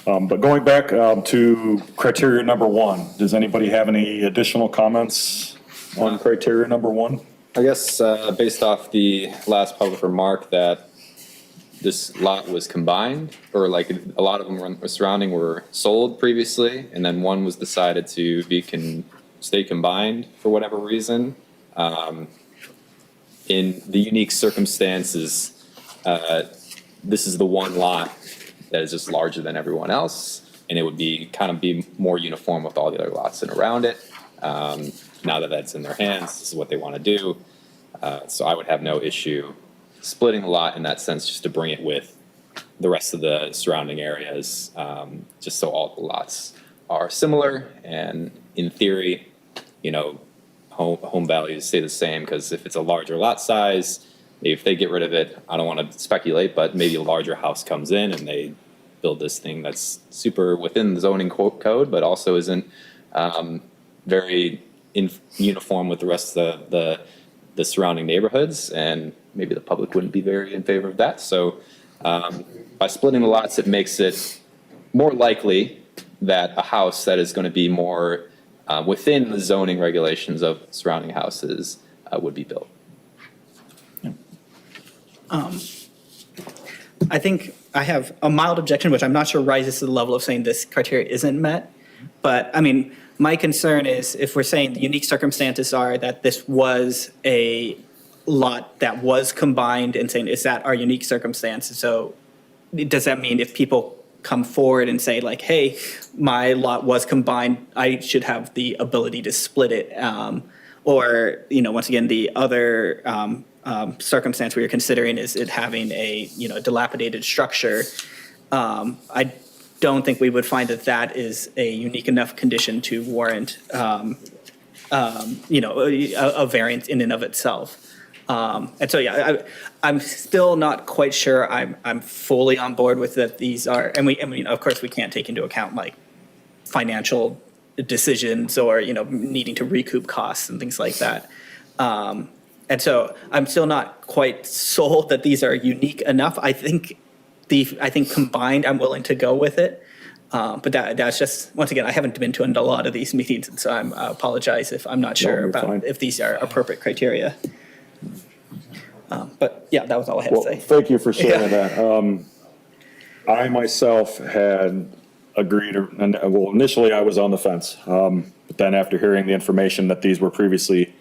but going back to criteria number 1, does anybody have any additional comments on criteria number 1?
I guess based off the last public remark that this lot was combined, or like a lot of them were surrounding were sold previously, and then one was decided to stay combined for whatever reason. In the unique circumstances, this is the one lot that is just larger than everyone else, and it would be more uniform with all the other lots and around it. Now that that's in their hands, this is what they want to do. So I would have no issue splitting the lot in that sense, just to bring it with the rest of the surrounding areas, just so all the lots are similar. And in theory, home values stay the same, because if it's a larger lot size, if they get rid of it, I don't want to speculate, but maybe a larger house comes in and they build this thing that's super within the zoning code, but also isn't very uniform with the rest of the surrounding neighborhoods, and maybe the public wouldn't be very in favor of that. So by splitting the lots, it makes it more likely that a house that is going to be more within the zoning regulations of surrounding houses would be built.
I think I have a mild objection, which I'm not sure rises to the level of saying this criteria isn't met. But I mean, my concern is if we're saying the unique circumstances are that this was a lot that was combined, and saying, is that our unique circumstances? So does that mean if people come forward and say like, hey, my lot was combined, I should have the ability to split it? Or, once again, the other circumstance we are considering is it having a, dilapidated structure. I don't think we would find that is a unique enough condition to warrant, a variance in and of itself. And so, I'm still not quite sure I'm fully on board with that. These are, and of course, we can't take into account like financial decisions or, needing to recoup costs and things like that. And so I'm still not quite sold that these are unique enough. I think combined, I'm willing to go with it. But that's just, once again, I haven't been to a lot of these meetings, and so I apologize if I'm not sure about if these are appropriate criteria. But yeah, that was all I had to say.
Thank you for sharing that. I myself had agreed, initially I was on the fence. But then after hearing the information that these were previously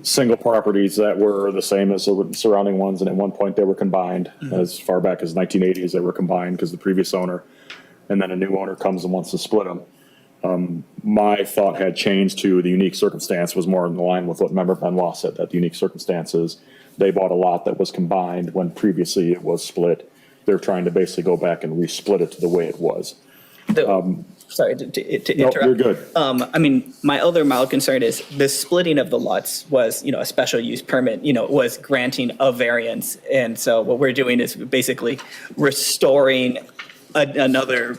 single properties that were the same as the surrounding ones, and at one point they were combined, as far back as 1980s they were combined because the previous owner, and then a new owner comes and wants to split them. My thought had changed to the unique circumstance was more in line with what Member Benoit said, that the unique circumstances, they bought a lot that was combined when previously it was split. They're trying to basically go back and resplit it to the way it was.
Sorry to interrupt.
No, you're good.
My other mild concern is the splitting of the lots was, a special use permit, was granting a variance. And so what we're doing is basically restoring another,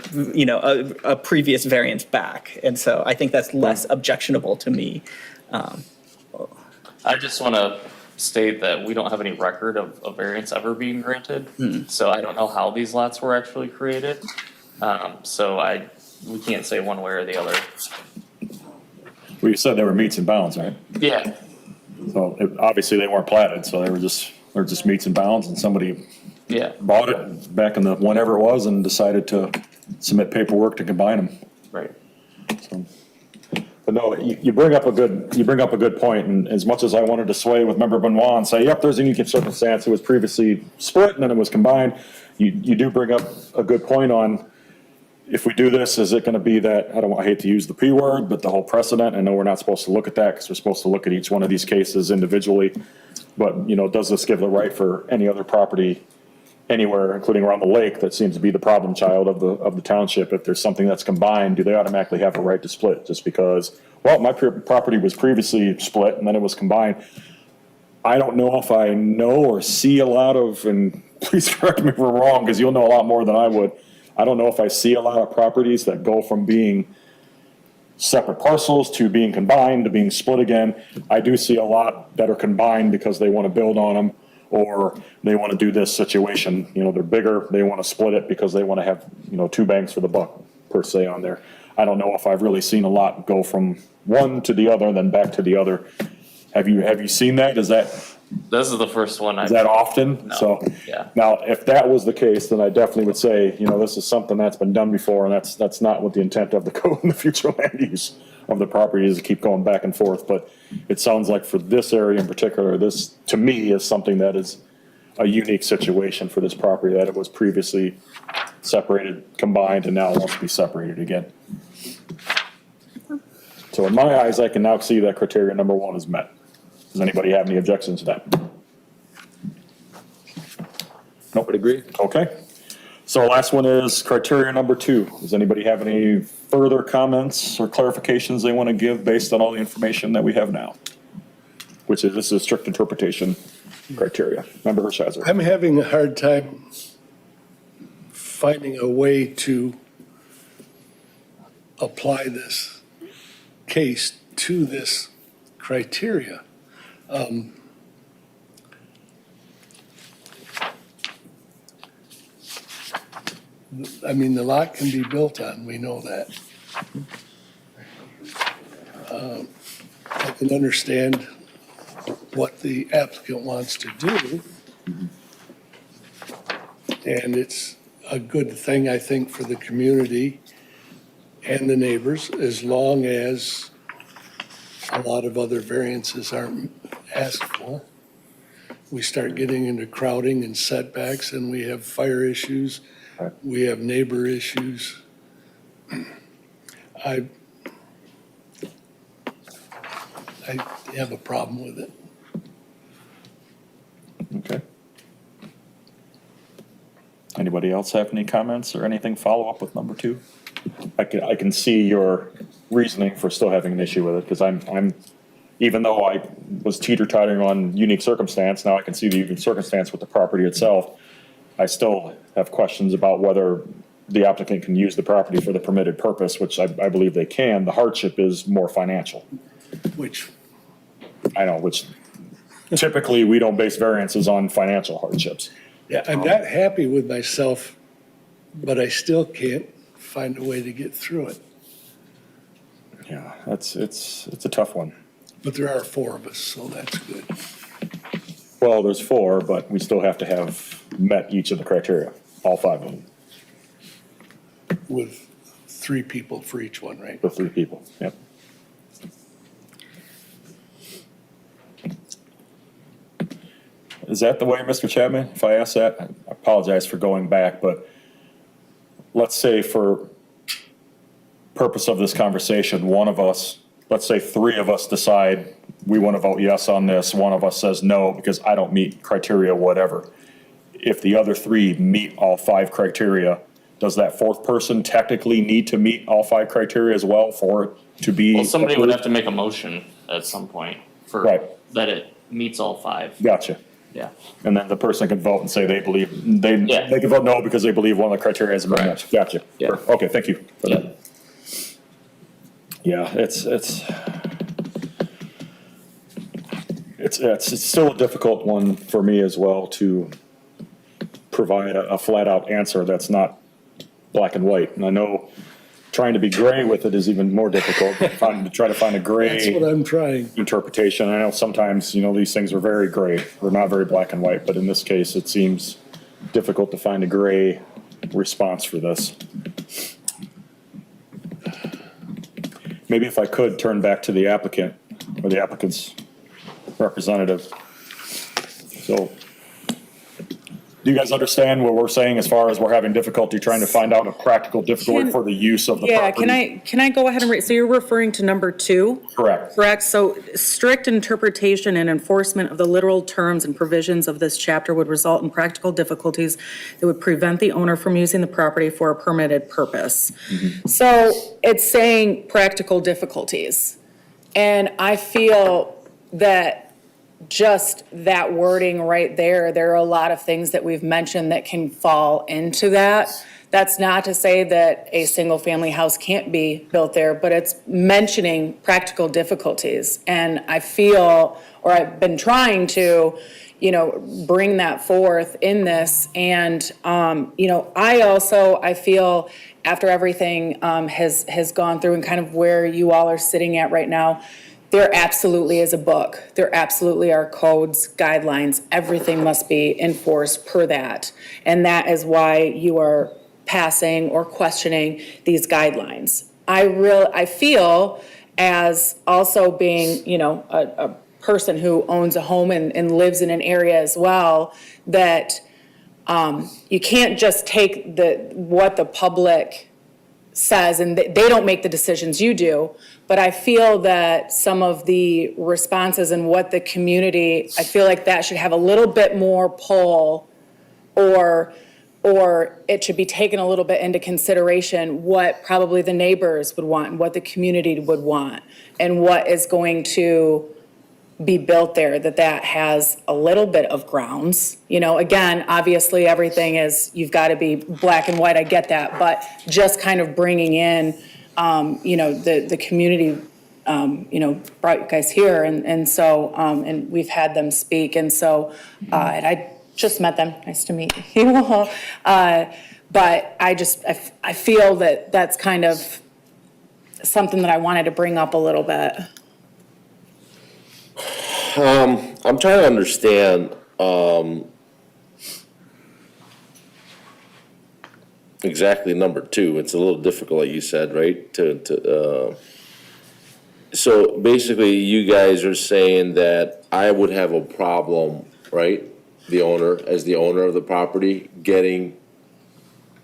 a previous variance back. And so I think that's less objectionable to me.
I just want to state that we don't have any record of a variance ever being granted. So I don't know how these lots were actually created. So we can't say one way or the other.
Well, you said they were meets and bounds, right?
Yeah.
So obviously they weren't platted, so they're just meets and bounds, and somebody
Yeah.
bought it back in the, whenever it was, and decided to submit paperwork to combine them.
Right.
So, but no, you bring up a good point, and as much as I wanted to sway with Member Benoit and say, yep, there's a unique circumstance, it was previously split and then it was combined, you do bring up a good point on, if we do this, is it gonna be that, I hate to use the P word, but the whole precedent, I know we're not supposed to look at that, because we're supposed to look at each one of these cases individually, but, does this give the right for any other property anywhere, including around the lake, that seems to be the problem child of the township? If there's something that's combined, do they automatically have a right to split just because, well, my property was previously split and then it was combined? I don't know if I know or see a lot of, and please correct me if we're wrong, because you'll know a lot more than I would. I don't know if I see a lot of properties that go from being separate parcels to being combined to being split again. I do see a lot that are combined because they want to build on them, or they want to do this situation, they're bigger, they want to split it because they want to have, two bangs for the buck per se on there. I don't know if I've really seen a lot go from one to the other and then back to the other. Have you seen that?
This is the first one
Is that often?
No.
So,
Yeah.
now, if that was the case, then I definitely would say, this is something that's been done before, and that's not what the intent of the code in the future land use of the property is, to keep going back and forth. But it sounds like for this area in particular, this, to me, is something that is a unique situation for this property, that it was previously separated, combined, and now wants to be separated again. So in my eyes, I can now see that criteria number one is met. Does anybody have any objections to that?
Nobody agree?
Okay. So last one is criteria number 2. Does anybody have any further comments or clarifications they want to give based on all the information that we have now? This is a strict interpretation criteria. Member Hershiser.
I'm having a hard time finding a way to apply this case to this criteria. The lot can be built on, we know that. I can understand what the applicant wants to do. And it's a good thing, I think, for the community and the neighbors, as long as a lot of other variances aren't asked for. We start getting into crowding and setbacks, and we have fire issues, we have neighbor issues. I have a problem with it.
Okay. Anybody else have any comments or anything follow up with number 2? I can see your reasoning for still having an issue with it, because I'm even though I was teeter-tottering on unique circumstance, now I can see the unique circumstance with the property itself. I still have questions about whether the applicant can use the property for the permitted purpose, which I believe they can. The hardship is more financial.
Which
Typically, we don't base variances on financial hardships.
Yeah, I'm not happy with myself, but I still can't find a way to get through it.
Yeah, it's a tough one.
But there are 4 of us, so that's good.
Well, there's 4, but we still have to have met each of the criteria, all 5 of them,
With 3 people for each one, right?
the 3 people, yep. Is that the way, Mr. Chapman? If I ask that, I apologize for going back, but let's say for purpose of this conversation, one of us, let's say 3 of us decide we want to vote yes on this, one of us says no because I don't meet criteria, whatever. If the other 3 meet all 5 criteria, does that 4th person technically need to meet all 5 criteria as well for it to be?
Well, somebody would
approved?
have to make a motion at some point for
Right.
that it meets all 5.
Gotcha.
Yeah.
And then the person can vote and say they believe, they
Yeah.
can vote no because they believe one of the criteria hasn't been met. Gotcha.
Yeah.
Okay, thank you for
Yeah.
that. Yeah, it's still a difficult one for me as well to provide a flat out answer that's not black and white. And I know trying to be gray with it is even more difficult. To try to find a
That's what
gray
I'm trying.
interpretation. I know sometimes, these things are very gray. They're not very black and white, but in this case, it seems difficult to find a gray response for this. Maybe if I could turn back to the applicant or the applicant's representative. So, do you guys understand what we're saying as far as we're having difficulty trying to find out a practical difficulty for the use of the
Yeah,
property?
can I go ahead and read, so you're referring to number 2?
Correct.
Correct, so strict interpretation and enforcement of the literal terms and provisions of this chapter would result in practical difficulties that would prevent the owner from using the property for a permitted purpose. So it's saying practical difficulties. And I feel that just that wording right there, there are a lot of things that we've mentioned that can fall into that. That's not to say that a single-family house can't be built there, but it's mentioning practical difficulties. And I feel, or I've been trying to, bring that forth in this. And, I feel after everything has gone through and kind of where you all are sitting at right now, there absolutely is a book. There absolutely are codes, guidelines. Everything must be enforced per that. And that is why you are passing or questioning these guidelines. I feel as also being, a person who owns a home and lives in an area as well, that you can't just take what the public says, and they don't make the decisions, you do. But I feel that some of the responses and what the community, I feel like that should have a little bit more pull, or it should be taken a little bit into consideration what probably the neighbors would want and what the community would want and what is going to be built there, that has a little bit of grounds. Again, obviously everything is, you've got to be black and white, I get that, but just kind of bringing in, the community, brought you guys here, and so, and we've had them speak, and so, and I just met them, nice to meet you all, but I feel that that's kind of something that I wanted to bring up a little bit.
I'm trying to understand, exactly number 2. It's a little difficult, like you said, right? So basically, you guys are saying that I would have a problem, right? As the owner of the property, getting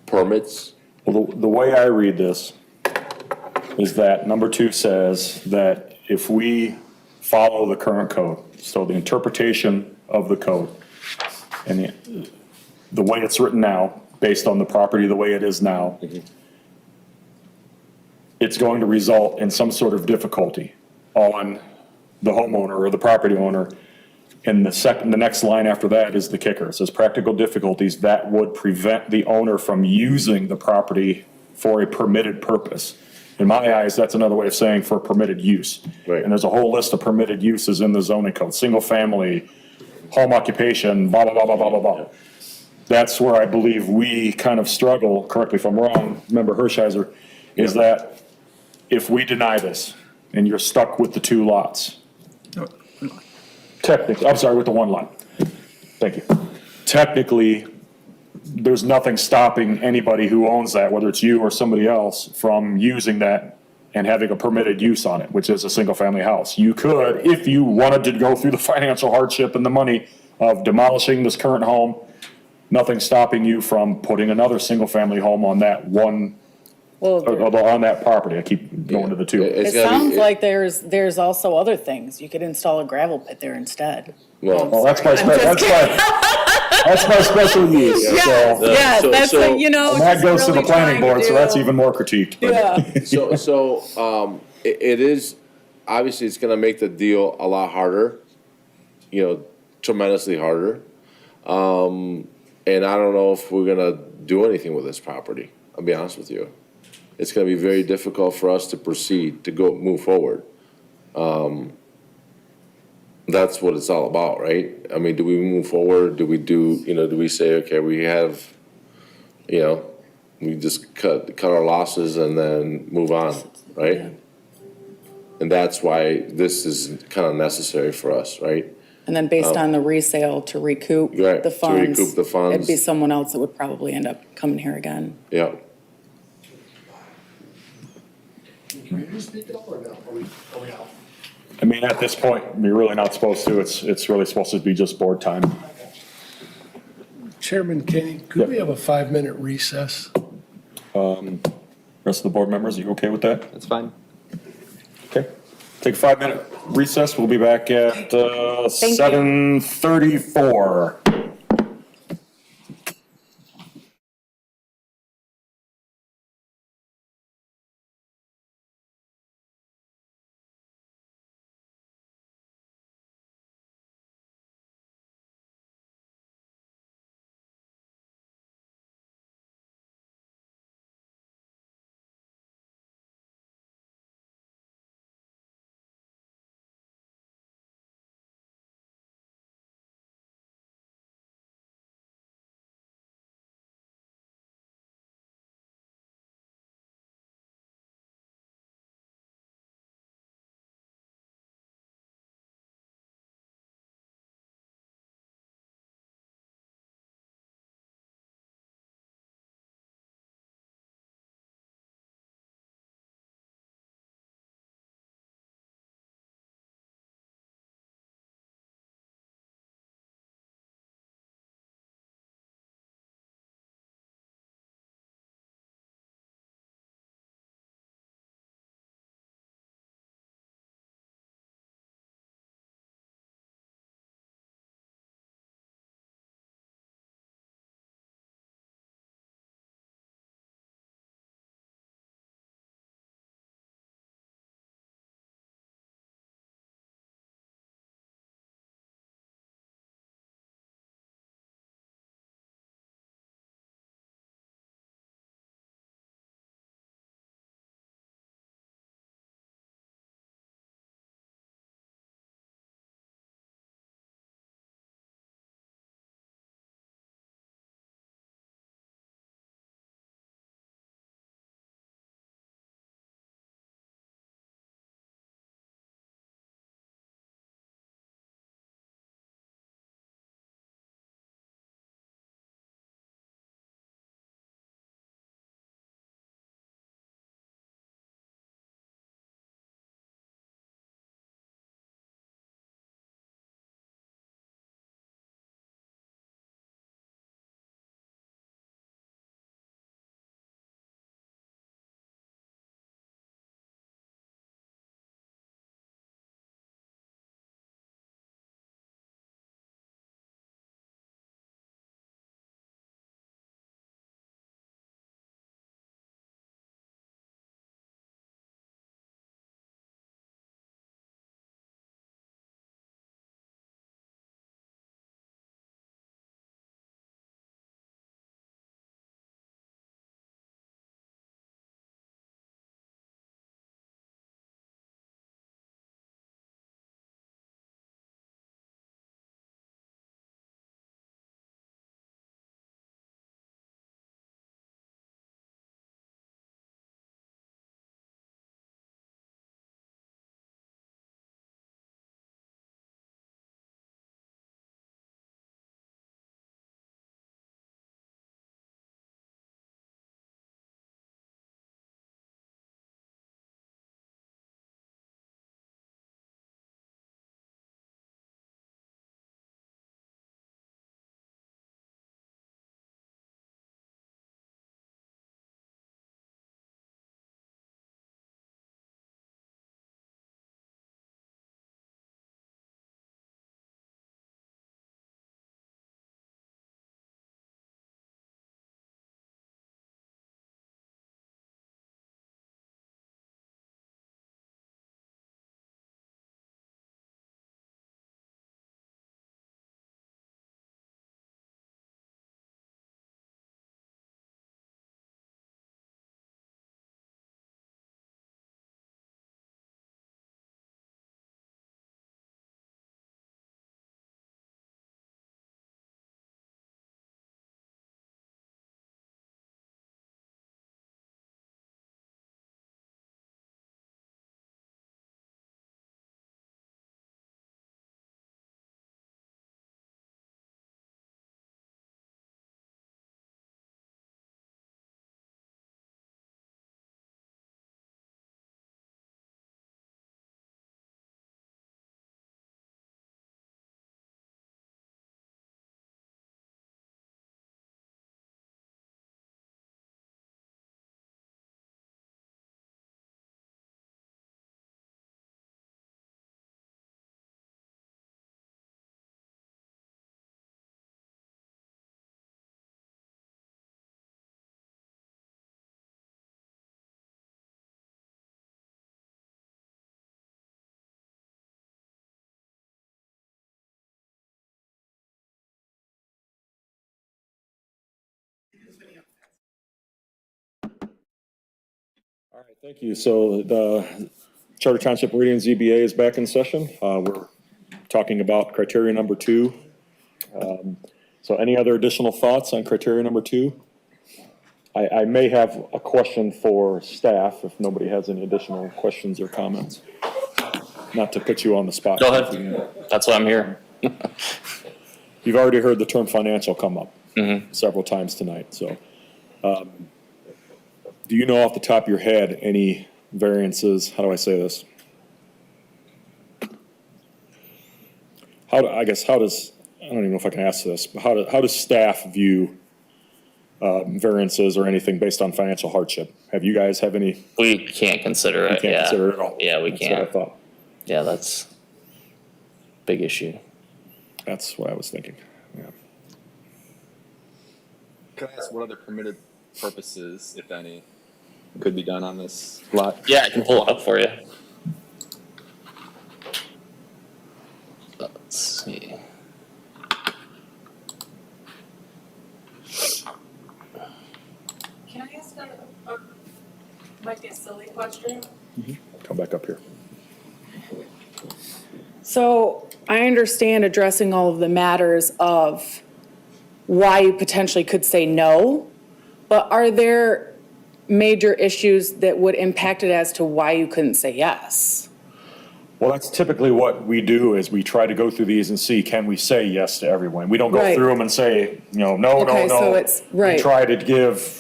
permits?
Well, the way I read this is that number 2 says that if we follow the current code, so the interpretation of the code, and the way it's written now, based on the property the way it is now, it's going to result in some sort of difficulty on the homeowner or the property owner. And the next line after that is the kicker. It says practical difficulties that would prevent the owner from using the property for a permitted purpose. In my eyes, that's another way of saying for permitted use.
Right.
And there's a whole list of permitted uses in the zoning code: single family, home occupation, blah, blah, blah, blah, blah, blah, blah. That's where I believe we kind of struggle, correct me if I'm wrong, Member Hershiser, is that if we deny this and you're stuck with the 2 lots, technically, I'm sorry, with the 1 lot. Thank you. Technically, there's nothing stopping anybody who owns that, whether it's you or somebody else, from using that and having a permitted use on it, which is a single-family house. You could, if you wanted to go through the financial hardship and the money of demolishing this current home, nothing stopping you from putting another single-family home on that one, on that property. I keep going to the 2.
It sounds like there's also other things. You could install a gravel pit there instead.
Well,
that's my special use.
Yes, that's
so-
what,
And that goes to the planning board, so that's even more critiqued. but-
Yeah.
So, it is, obviously, it's gonna make the deal a lot harder, tremendously harder. And I don't know if we're gonna do anything with this property, I'll be honest with you. It's gonna be very difficult for us to proceed, to move forward. That's what it's all about, right? I mean, do we move forward? Do we say, okay, we have, we just cut our losses and then move on, right? And that's why this is kind of necessary for us, right?
And then based on the resale to recoup
Right,
the
to
funds.
recoup the funds.
It'd be someone else that would probably end up coming here again.
Yeah.
Can you speak up or no? Are we out?
I mean, at this point, you're really not supposed to. It's really supposed to be just board time.
Chairman Kenny, could we have a 5-minute recess?
Rest of the board members, are you okay with that?
That's fine.
Okay. Take a 5-minute recess. We'll be back at
you.
7:34. All right, thank you. So the Charter Township Meridian ZBA is back in session. We're talking about criteria number 2. So any other additional thoughts on criteria number 2? I may have a question for staff if nobody has any additional questions or comments. Not to put you on the spot.
Go ahead. That's why I'm here.
You've already heard the term financial come up several times tonight, so. Do you know off the top of your head any variances, how do I say this? I don't even know if I can ask this, but how does staff view variances or anything based on financial hardship? Have you guys have any?
We can't consider it,
You can't consider it at all?
Yeah, we
That's what I
can't.
thought.
Yeah, that's a big issue.
That's what I was thinking, yeah.
Can I ask what other permitted purposes, if any, could be done on this lot?
Yeah, I can pull it up for you. Let's see.
Can I ask might be a silly question?
Come back up here.
So I understand addressing all of the matters of why you potentially could say no, but are there major issues that would impact it as to why you couldn't say yes?
Well, that's typically what we do is we try to go through these and see, can we say yes to everyone? We don't go
Right.
through them and say, no,
Okay, so it's- right.
We try to give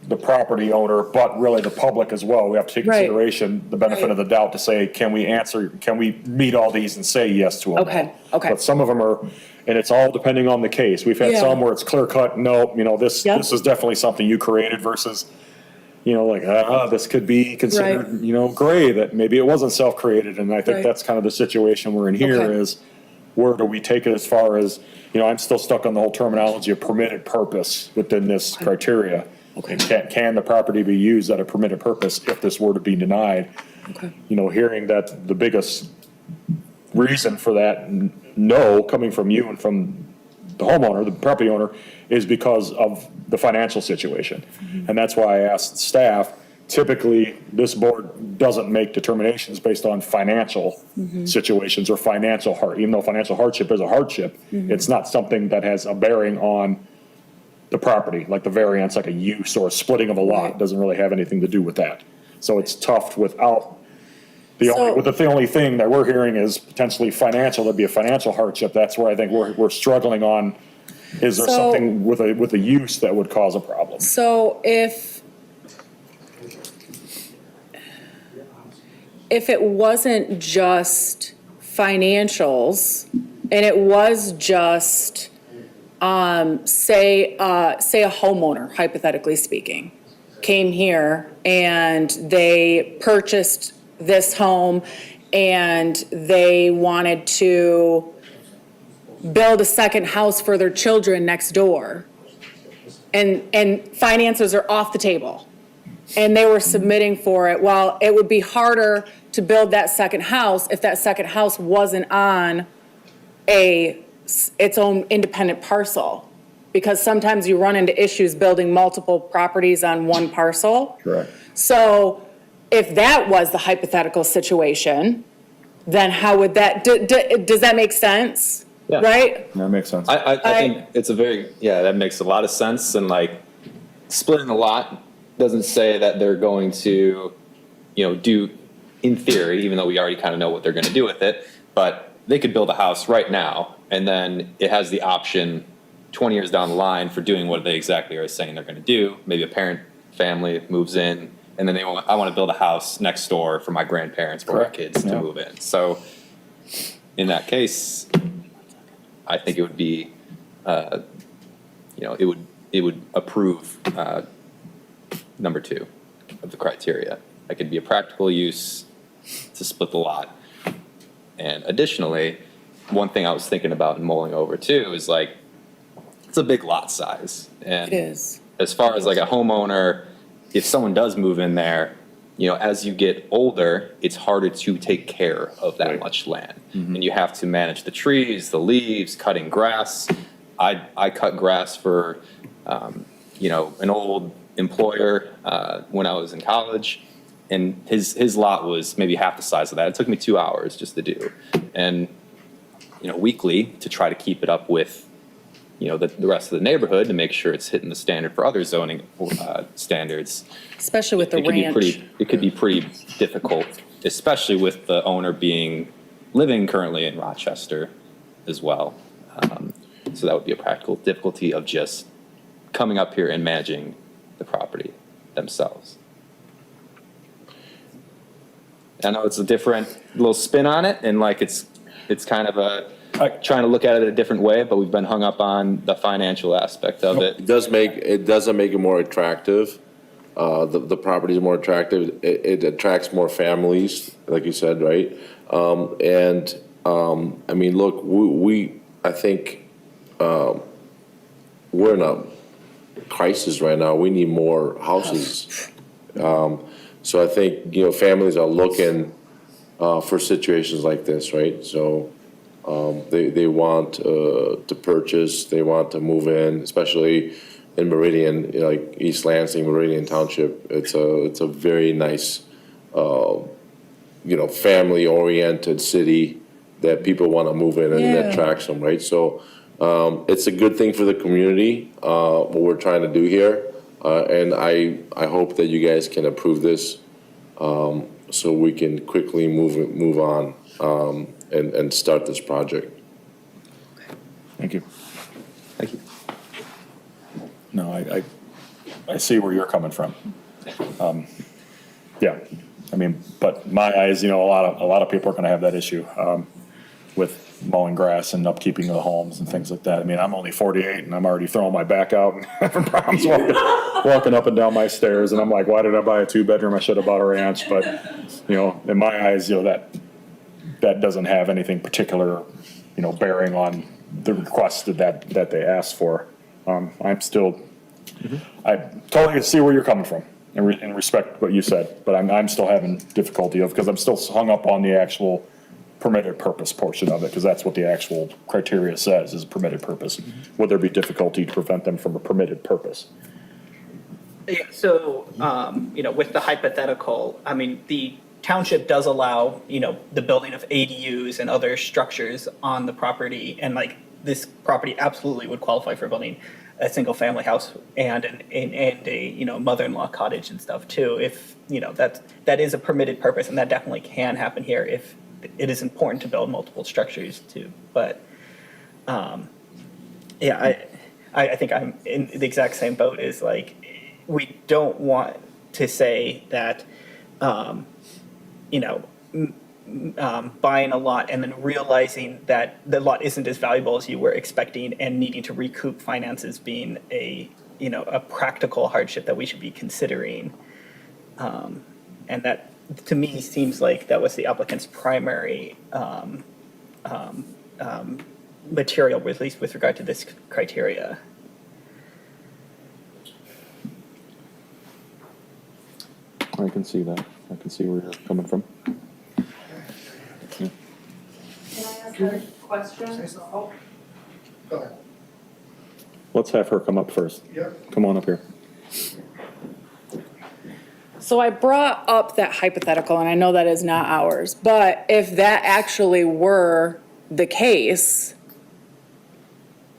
the property owner, but really the public as well. We have to take
Right.
consideration, the benefit
Right.
of the doubt to say, can we meet all these and say yes to them?
Okay, okay.
But some of them are, and it's all depending on the case. We've had
Yeah.
some where it's clear cut, no, this
Yep.
is definitely something you created versus, this could be considered, gray, that maybe it wasn't self-created. And I think
Right.
that's kind of the situation we're in here
Okay.
is where do we take it as far as, I'm still stuck on the whole terminology of permitted purpose within this criteria.
Okay.
Can the property be used at a permitted purpose if this were to be denied?
Okay.
Hearing that the biggest reason for that no coming from you and from the homeowner, the property owner, is because of the financial situation. And that's why I asked staff, typically, this board doesn't make determinations based on financial situations or even though financial hardship is a hardship, it's not something that has a bearing on the property, like the variance, like a use or a splitting of a lot,
Right.
doesn't really have anything to do with that. So it's tough without, the
So-
only thing that we're hearing is potentially financial, that'd be a financial hardship. That's where I think we're struggling on, is there
So-
something with a use that would cause a problem?
So if it wasn't just financials and it was just, say a homeowner, hypothetically speaking, came here and they purchased this home and they wanted to build a second house for their children next door. And finances are off the table. And they were submitting for it. Well, it would be harder to build that second house if that second house wasn't on its own independent parcel. Because sometimes you run into issues building multiple properties on one parcel.
Correct.
So if that was the hypothetical situation, then how would that, does that make sense?
Yeah.
Right?
That makes sense.
I think it's that makes a lot of sense. And splitting the lot doesn't say that they're going to, do, in theory, even though we already kind of know what they're going to do with it, but they could build a house right now and then it has the option 20 years down the line for doing what they exactly are saying they're going to do. Maybe a parent family moves in and then I want to build a house next door for my grandparents for our kids to move in. So in that case, I think it would be, it would approve number 2 of the criteria. It could be a practical use to split the lot. And additionally, one thing I was thinking about and mulling over too is it's a big lot size. And
It is.
as far as a homeowner, if someone does move in there, as you get older, it's harder to take care of that much land. And you have to manage the trees, the leaves, cutting grass. I cut grass for, an old employer when I was in college. and his lot was maybe half the size of that. It took me 2 hours just to do. And, weekly to try to keep it up with, the rest of the neighborhood to make sure it's hitting the standard for other zoning standards.
Especially with the ranch.
It could be pretty difficult, especially with the owner living currently in Rochester as well. So that would be a practical difficulty of just coming up here and managing the property themselves. I know it's a different little spin on it, and like it's kind of trying to look at it a different way, but we've been hung up on the financial aspect of it.
It doesn't make it more attractive. The property is more attractive. It attracts more families, like you said, right? I mean, look, I think we're in a crisis right now. We need more houses. So I think, families are looking for situations like this, right? So they want to purchase, they want to move in, especially in Meridian, like East Lansing, Meridian Township. It's a very nice, family-oriented city that people want to move in, and it attracts them, right? So it's a good thing for the community, what we're trying to do here. And I hope that you guys can approve this so we can quickly move on and start this project.
Thank you.
Thank you.
No, I see where you're coming from. Yeah, I mean, but my eyes, a lot of people are gonna have that issue with mowing grass and upkeeping of the homes and things like that. I mean, I'm only 48 and I'm already throwing my back out and having problems walking up and down my stairs. And I'm like, why did I buy a 2-bedroom? I should have bought a ranch. But, in my eyes, that doesn't have anything particular, bearing on the request that they asked for. I'm still, I totally see where you're coming from and respect what you said, but I'm still having difficulty because I'm still hung up on the actual permitted purpose portion of it, because that's what the actual criteria says is a permitted purpose. Would there be difficulty to prevent them from a permitted purpose?
Yeah, so, with the hypothetical, I mean, the township does allow, the building of ADUs and other structures on the property, and like this property absolutely would qualify for building a single family house and a mother-in-law cottage and stuff too. If that is a permitted purpose, and that definitely can happen here if it is important to build multiple structures too. But I think I'm in the exact same boat. Is like we don't want to say that buying a lot and then realizing that the lot isn't as valuable as you were expecting and needing to recoup finances being a practical hardship that we should be considering. And that, to me, seems like that was the applicant's primary material, at least with regard to this criteria.
I can see that. I can see where you're coming from.
Can I ask a question?
Go ahead.
Let's have her come up first.
Yep.
Come on up here.
So I brought up that hypothetical, and I know that is not ours, but if that actually were the case,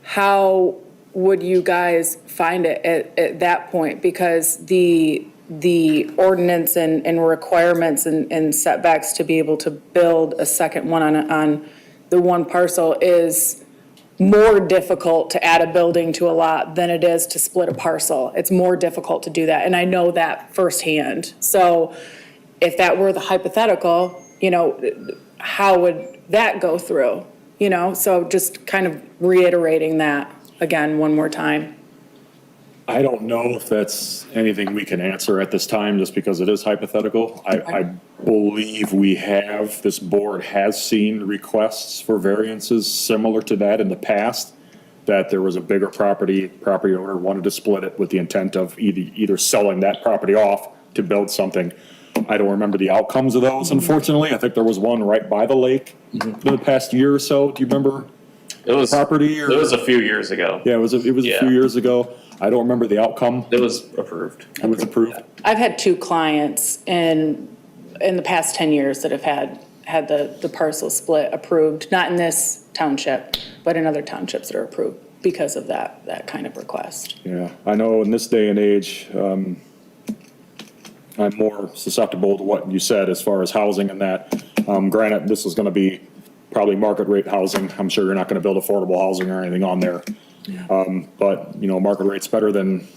how would you guys find it at that point? Because the ordinance and requirements and setbacks to be able to build a second one on the one parcel is more difficult to add a building to a lot than it is to split a parcel. It's more difficult to do that, and I know that firsthand. So if that were the hypothetical, how would that go through? So just kind of reiterating that again one more time.
I don't know if that's anything we can answer at this time, just because it is hypothetical. I believe this board has seen requests for variances similar to that in the past, that there was a bigger property owner wanted to split it with the intent of either selling that property off to build something. I don't remember the outcomes of those, unfortunately. I think there was one right by the lake in the past year or so. Do you remember?
It was
property?
It was a few years ago.
Yeah, it was a few years ago. I don't remember the outcome.
It was approved.
It was approved.
I've had 2 clients in the past 10 years that have had the parcel split approved, not in this township, but in other townships that are approved because of that kind of request.
Yeah, I know in this day and age, I'm more susceptible to what you said as far as housing and that. Granted, this is gonna be probably market rate housing. I'm sure you're not gonna build affordable housing or anything on there. But, you know, market rate's better than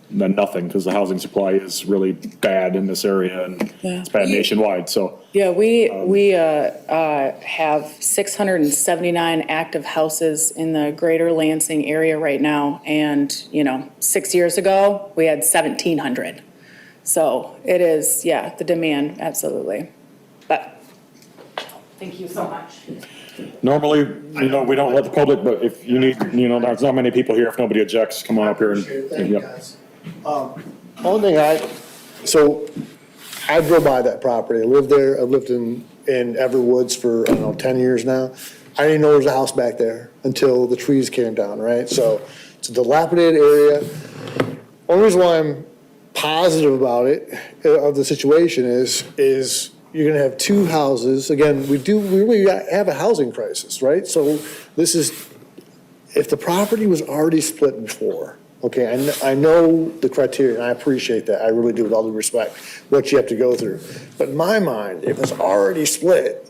nothing, because the housing supply is really bad in this area, and it's bad nationwide, so.
Yeah, we have 679 active houses in the greater Lansing area right now. And, 6 years ago, we had 1,700. So it is, yeah, the demand, absolutely. But, thank you so much.
Normally, we don't let the public, but if you need, there's not many people here. If nobody objects, come on up here and.
Thank you,
Yep.
guys. Only thing so I drove by that property. I lived there. I've lived in Everwoods for, 10 years now. I didn't know there was a house back there until the trees came down, right? So it's a dilapidated area. Only reason why I'm positive about it, of the situation is you're gonna have 2 houses. Again, we really have a housing crisis, right? So this is, if the property was already split before, okay, I know the criteria, and I appreciate that, I really do, with all due respect, what you have to go through. But in my mind, if it's already split,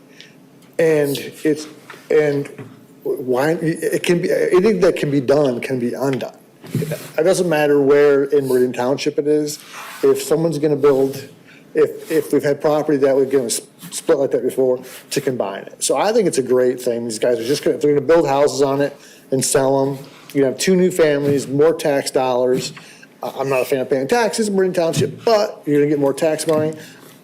why, it can be, anything that can be done can be undone. It doesn't matter where in Meridian Township it is, if someone's gonna build, if we've had property that we've given split like that before, to combine it. So I think it's a great thing, these guys are just gonna, if they're gonna build houses on it and sell them, you have 2 new families, more tax dollars. I'm not a fan of paying taxes in Meridian Township, but you're gonna get more tax money.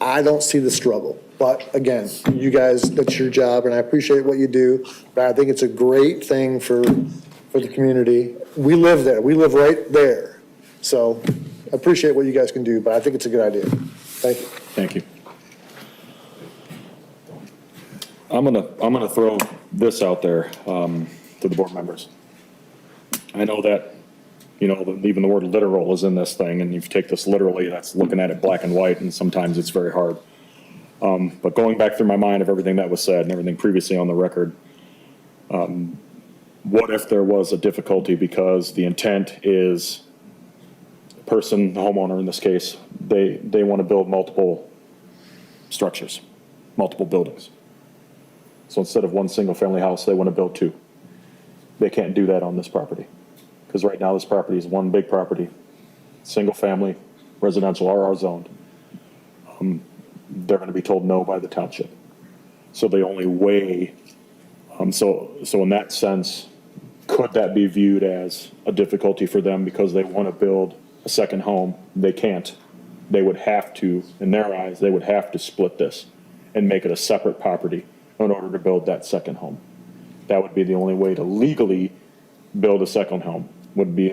I don't see the struggle. But again, you guys, that's your job, and I appreciate what you do. But I think it's a great thing for the community. We live there, we live right there. So I appreciate what you guys can do, but I think it's a good idea. Thank you.
Thank you. I'm gonna throw this out there, to the board members. I know that, even the word literal is in this thing, and if you take this literally, that's looking at it black and white, and sometimes it's very hard. But going back through my mind of everything that was said and everything previously on the record, what if there was a difficulty because the intent is the person, the homeowner in this case, they want to build multiple structures, multiple buildings. So instead of one single family house, they want to build 2. They can't do that on this property. Because right now this property is one big property, single family, residential, RR zoned. They're going to be told no by the township. So they only weigh, so in that sense, could that be viewed as a difficulty for them because they want to build a second home? They can't. They would have to, in their eyes, they would have to split this and make it a separate property in order to build that second home. That would be the only way to legally build a second home, would be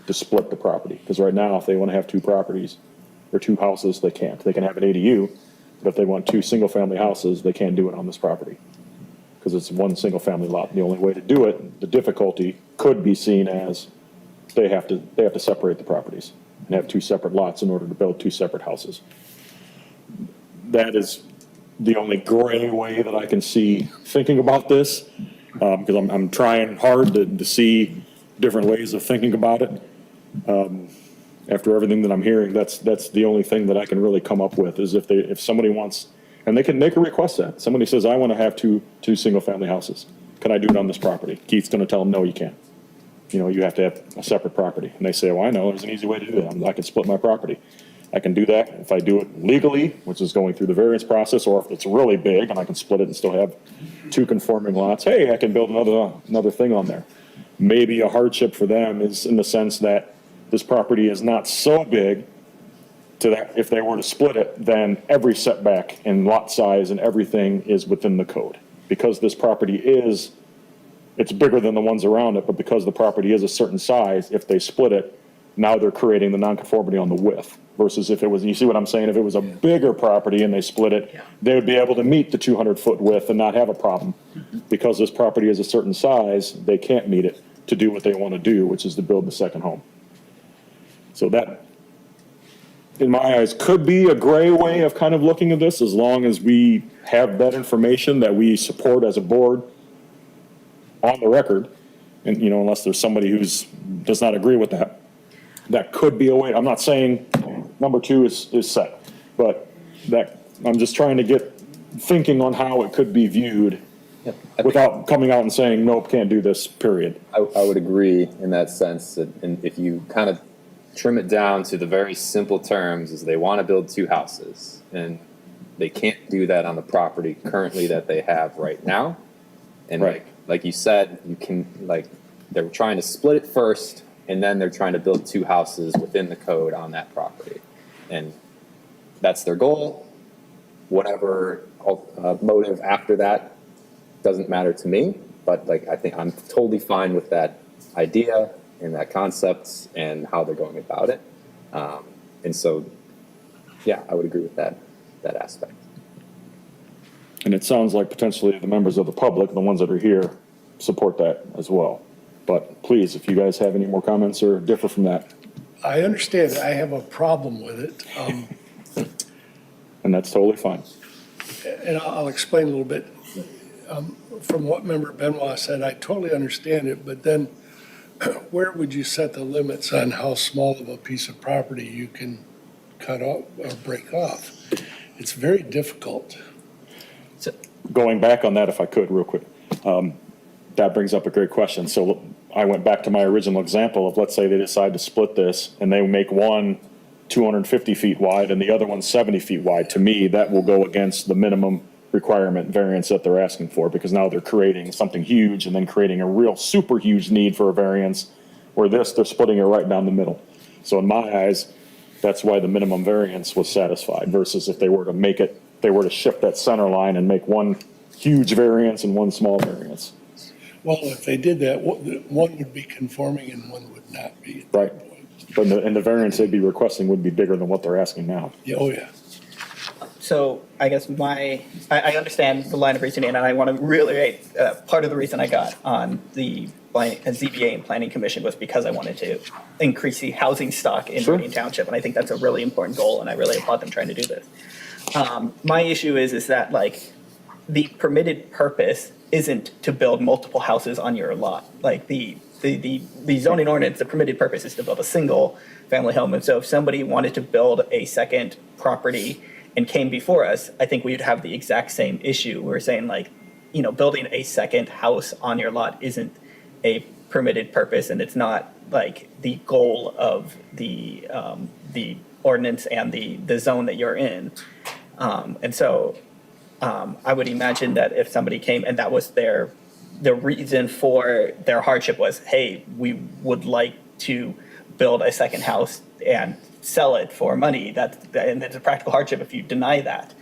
to split the property. Because right now, if they want to have 2 properties or 2 houses, they can't. They can have an ADU, but if they want 2 single-family houses, they can't do it on this property because it's one single-family lot. The only way to do it, the difficulty could be seen as they have to separate the properties and have 2 separate lots in order to build 2 separate houses. That is the only gray way that I can see thinking about this, because I'm trying hard to see different ways of thinking about it. After everything that I'm hearing, that's the only thing that I can really come up with is if somebody wants, and they can request that. Somebody says, I want to have two single family houses. Can I do it on this property? Keith's going to tell them, no, you can't. You have to have a separate property. And they say, well, I know, there's an easy way to do that. I can split my property. I can do that if I do it legally, which is going through the variance process, or if it's really big and I can split it and still have 2 conforming lots. Hey, I can build another thing on there. Maybe a hardship for them is in the sense that this property is not so big to that if they were to split it, then every setback and lot size and everything is within the code. Because this property it's bigger than the ones around it, but because the property is a certain size, if they split it, now they're creating the nonconformity on the width. Versus if it was, you see what I'm saying? If it was a bigger property and they split it, they would be able to meet the 200-foot width and not have a problem. Because this property is a certain size, they can't meet it. to do what they want to do, which is to build the second home. So that, in my eyes, could be a gray way of kind of looking at this, as long as we have that information that we support as a board on the record. And, you know, unless there's somebody does not agree with that, that could be a way. I'm not saying number 2 is set, but that, I'm just trying to get thinking on how it could be viewed without coming out and saying, nope, can't do this, period.
I would agree in that sense, that, and if you kind of trim it down to the very simple terms, is they want to build 2 houses, and they can't do that on the property currently that they have right now. And
Right.
like you said, you can, like, they're trying to split it first, and then they're trying to build 2 houses within the code on that property. And that's their goal. Whatever motive after that doesn't matter to me, but like, I think I'm totally fine with that idea and that concept and how they're going about it. And so, yeah, I would agree with that aspect.
And it sounds like potentially the members of the public, the ones that are here, support that as well. But please, if you guys have any more comments or differ from that.
I understand. I have a problem with it.
And that's totally fine.
And I'll explain a little bit. From what Member Benoit said, I totally understand it, but then where would you set the limits on how small of a piece of property you can cut off or break off? It's very difficult.
Going back on that, if I could, real quick, that brings up a great question. So I went back to my original example of, let's say they decide to split this and they make one 250 feet wide and the other one 70 feet wide. To me, that will go against the minimum requirement variance that they're asking for, because now they're creating something huge and then creating a real super huge need for a variance, where they're splitting it right down the middle. So in my eyes, that's why the minimum variance was satisfied, versus if they were to make it, they were to shift that center line and make one huge variance and one small variance.
Well, if they did that, one would be conforming and one would not be.
Right. But the variance they'd be requesting would be bigger than what they're asking now.
Yeah, oh, yeah.
So I guess I understand the line of reasoning, and I want to reiterate, part of the reason I got on the ZBA and Planning Commission was because I wanted to increase the housing stock in Meridian Township, and I think that's a really important goal, and I really applaud them trying to do this. My issue is that, like, the permitted purpose isn't to build multiple houses on your lot. Like, the zoning ordinance, the permitted purpose is to build a single family home. And so if somebody wanted to build a second property and came before us, I think we would have the exact same issue. We're saying, like, you know, building a second house on your lot isn't a permitted purpose, and it's not like the goal of the ordinance and the zone that you're in. And so I would imagine that if somebody came and that was the reason for their hardship was, hey, we would like to build a second house and sell it for money, and it's a practical hardship if you deny that.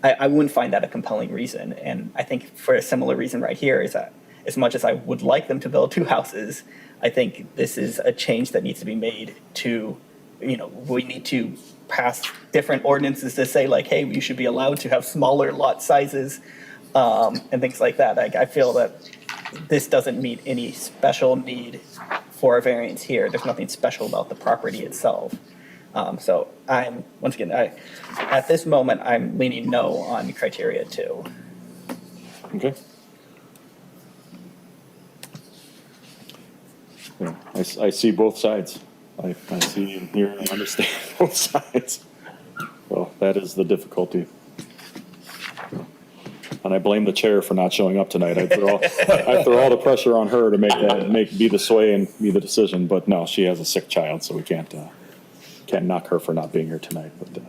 I wouldn't find that a compelling reason. And I think for a similar reason right here is that as much as I would like them to build 2 houses, I think this is a change that needs to be made to, you know, we need to pass different ordinances to say, like, hey, you should be allowed to have smaller lot sizes and things like that. I feel that this doesn't meet any special need for a variance here. There's nothing special about the property itself. So once again, at this moment, I'm leaning no on criteria 2.
Okay. Yeah, I see both sides. I see and hear and understand both sides. Well, that is the difficulty. And I blame the chair for not showing up tonight. I throw all the pressure on her to be the sway and be the decision. But no, she has a sick child, so we can't knock her for not being here tonight. But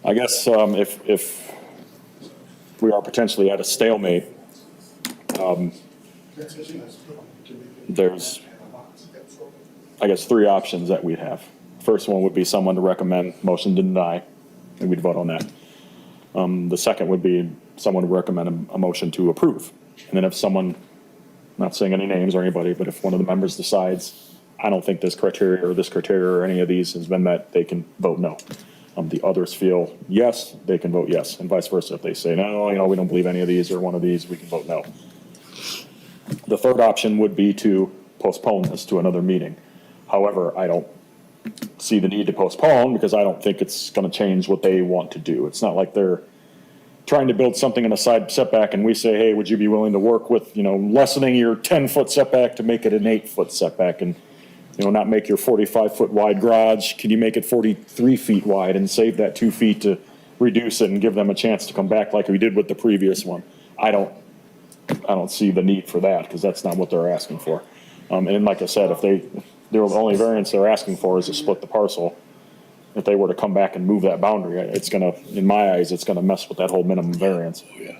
I guess if we are potentially at a stalemate, there's, I guess, 3 options that we'd have. First one would be someone to recommend motion to deny, and we'd vote on that. The second would be someone to recommend a motion to approve. And then if someone, not saying any names or anybody, but if one of the members decides, I don't think this criteria or any of these has been met, they can vote no. The others feel yes, they can vote yes, and vice versa. If they say no, we don't believe any of these or one of these, we can vote no. The third option would be to postpone this to another meeting. However, I don't see the need to postpone because I don't think it's going to change what they want to do. It's not like they're trying to build something in a side setback and we say, hey, would you be willing to work with, lessening your 10-foot setback to make it an 8-foot setback and, not make your 45-foot wide garage. Can you make it 43 feet wide and save that 2 feet to reduce it and give them a chance to come back like we did with the previous one? I don't see the need for that because that's not what they're asking for. And like I said, if the only variance they're asking for is to split the parcel, if they were to come back and move that boundary, it's gonna, in my eyes, it's gonna mess with that whole minimum variance.
Yeah.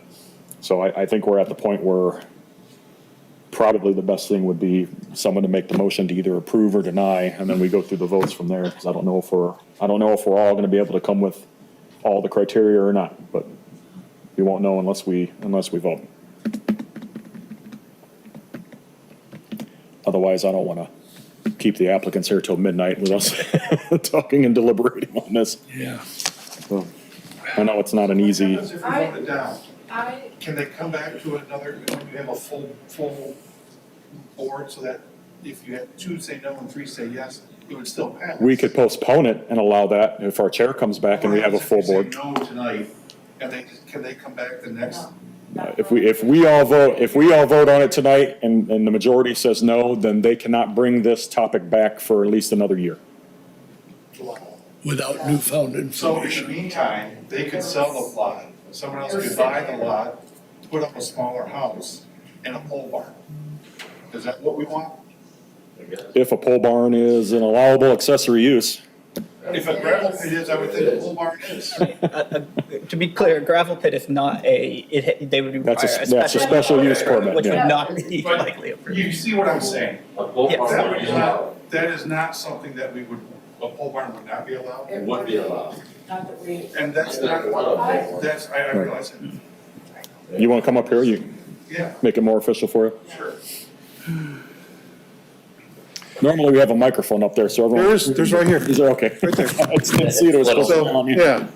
So I think we're at the point where probably the best thing would be someone to make the motion to either approve or deny, and then we go through the votes from there, because I don't know if we're all gonna be able to come with all the criteria or not, but we won't know unless we vote. Otherwise, I don't wanna keep the applicants here till midnight with us talking and deliberating on this.
Yeah.
So, I know it's not an easy,
What happens if we vote it down?
I,
Can they come back to another, you have a full board so that if you had 2 say no and 3 say yes, it would still pass?
we could postpone it and allow that if our chair comes back and we have a full board.
What happens if they say no tonight, and can they come back the next?
If we all vote on it tonight and the majority says no, then they cannot bring this topic back for at least another year.
Without newfound
So in the
information.
meantime, they could sell the lot, someone else could buy the lot, put up a smaller house and a pole barn. Is that what we want?
If a pole barn is an allowable accessory use,
If a gravel pit is, I would think a pole barn is.
To be clear, gravel pit is not they would require
that's a special use permit,
which would
yeah.
not be
But
likely approved.
you see what I'm saying?
Yes.
That is not something that a pole barn would not be allowed?
it would be allowed. Not that we.
And that's not, I realize it.
You want to come up here, you
Yeah,
make it more official for you?
sure.
Normally, we have a microphone up there, so everyone.
There's right here.
Is there, okay. Right there. I just didn't see it, it was supposed to be on you.
Yeah.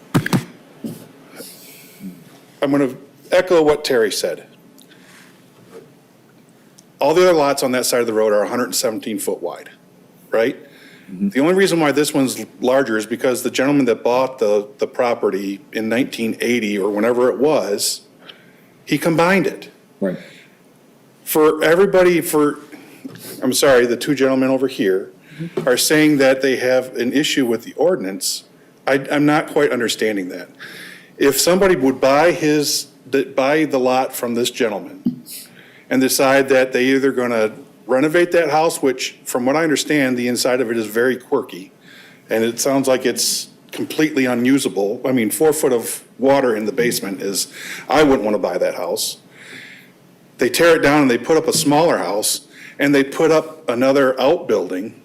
I'm going to echo what Terry said. All the other lots on that side of the road are 117 foot wide, right? The only reason why this one's larger is because the gentleman that bought the property in 1980 or whenever it was, he combined it.
Right.
For everybody, I'm sorry, the 2 gentlemen over here are saying that they have an issue with the ordinance. I'm not quite understanding that. If somebody would buy the lot from this gentleman and decide that they either gonna renovate that house, which from what I understand, the inside of it is very quirky, and it sounds like it's completely unusable. I mean, 4 foot of water in the basement I wouldn't wanna buy that house. They tear it down and they put up a smaller house, and they put up another outbuilding.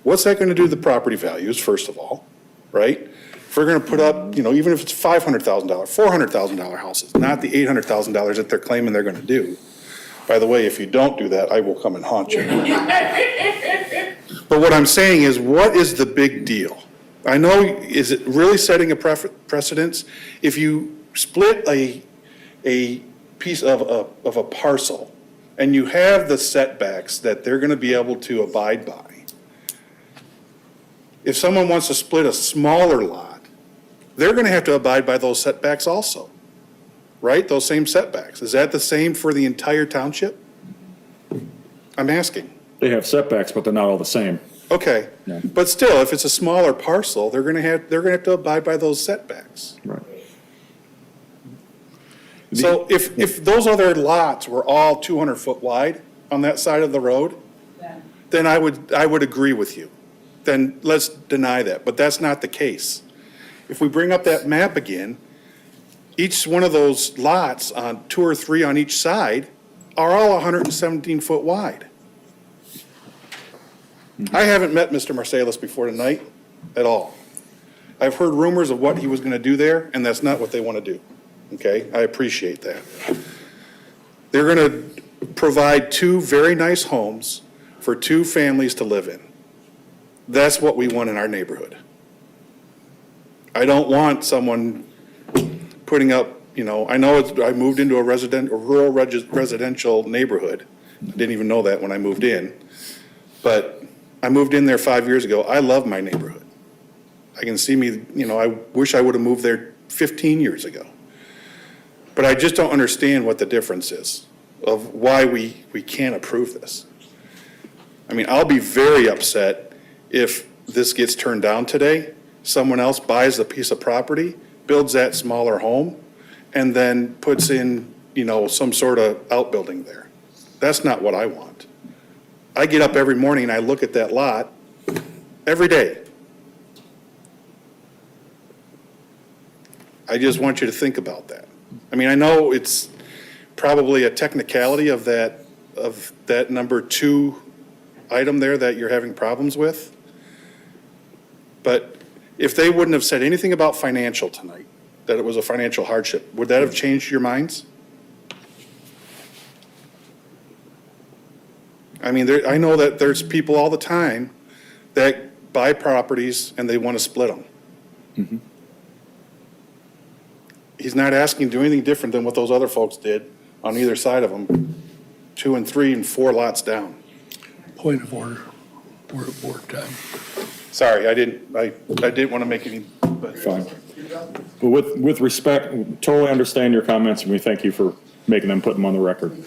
What's that gonna do to the property values, first of all, right? If we're gonna put up, even if it's $500,000, $400,000 houses, not the $800,000 that they're claiming they're gonna do. By the way, if you don't do that, I will come and haunt you. But what I'm saying is, what is the big deal? I know, is it really setting a precedence? If you split a piece of a parcel, and you have the setbacks that they're gonna be able to abide by. If someone wants to split a smaller lot, they're gonna have to abide by those setbacks also, right? Those same setbacks. Is that the same for the entire township? I'm asking.
They have setbacks, but they're not all the same.
Okay,
Yeah.
but still, if it's a smaller parcel, they're gonna have to abide by those setbacks.
Right.
So if those other lots were all 200 foot wide on that side of the road, then I would agree with you. Then let's deny that, but that's not the case. If we bring up that map again, each one of those lots on 2 or 3 on each side are all 117 foot wide. I haven't met Mr. Marsalis before tonight at all. I've heard rumors of what he was gonna do there, and that's not what they wanna do. Okay, I appreciate that. They're gonna provide 2 very nice homes for 2 families to live in. That's what we want in our neighborhood. I don't want someone putting up, I know I moved into a rural residential neighborhood. I didn't even know that when I moved in. But I moved in there 5 years ago. I love my neighborhood. I can see me, I wish I would have moved there 15 years ago. But I just don't understand what the difference is of why we can't approve this. I mean, I'll be very upset if this gets turned down today, someone else buys a piece of property, builds that smaller home, and then puts in, some sort of outbuilding there. That's not what I want. I get up every morning and I look at that lot every day. I just want you to think about that. I mean, I know it's probably a technicality of that number 2 item there that you're having problems with. But if they wouldn't have said anything about financial tonight, that it was a financial hardship, would that have changed your minds? I mean, I know that there's people all the time that buy properties and they want to split them.
Mm-hmm.
He's not asking to do anything different than what those other folks did on either side of them, 2 and 3 and 4 lots down.
Point of order. We're at board time.
Sorry, I didn't want to make any, but.
Fine. But with respect, totally understand your comments, and we thank you for making them, put them on the record.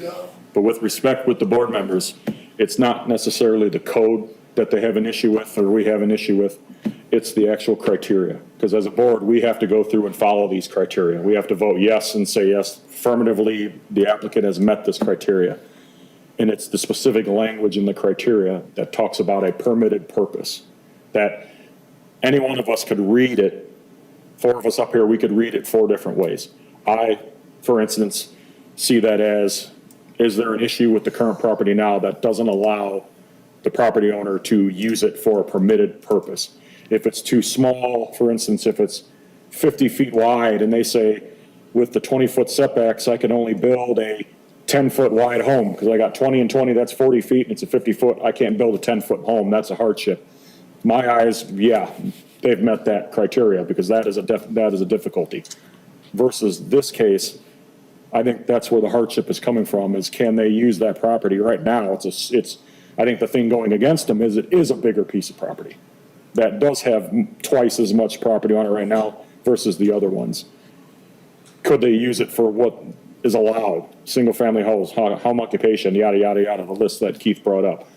But with respect with the board members, it's not necessarily the code that they have an issue with or we have an issue with. It's the actual criteria. Because as a board, we have to go through and follow these criteria. We have to vote yes and say yes, affirmatively, the applicant has met this criteria. And it's the specific language in the criteria that talks about a permitted purpose. That any one of us could read it, 4 of us up here, we could read it 4 different ways. I, for instance, see that as, is there an issue with the current property now that doesn't allow the property owner to use it for a permitted purpose? If it's too small, for instance, if it's 50 feet wide and they say, with the 20-foot setbacks, I can only build a 10-foot wide home because I got 20 and 20, that's 40 feet, and it's a 50-foot, I can't build a 10-foot home, that's a hardship. My eyes, yeah, they've met that criteria because that is a difficulty. Versus this case, I think that's where the hardship is coming from, is can they use that property right now? I think the thing going against them is it is a bigger piece of property that does have twice as much property on it right now versus the other ones. Could they use it for what is allowed? Single-family homes, home occupation, yada, yada, yada, the list that Keith brought up.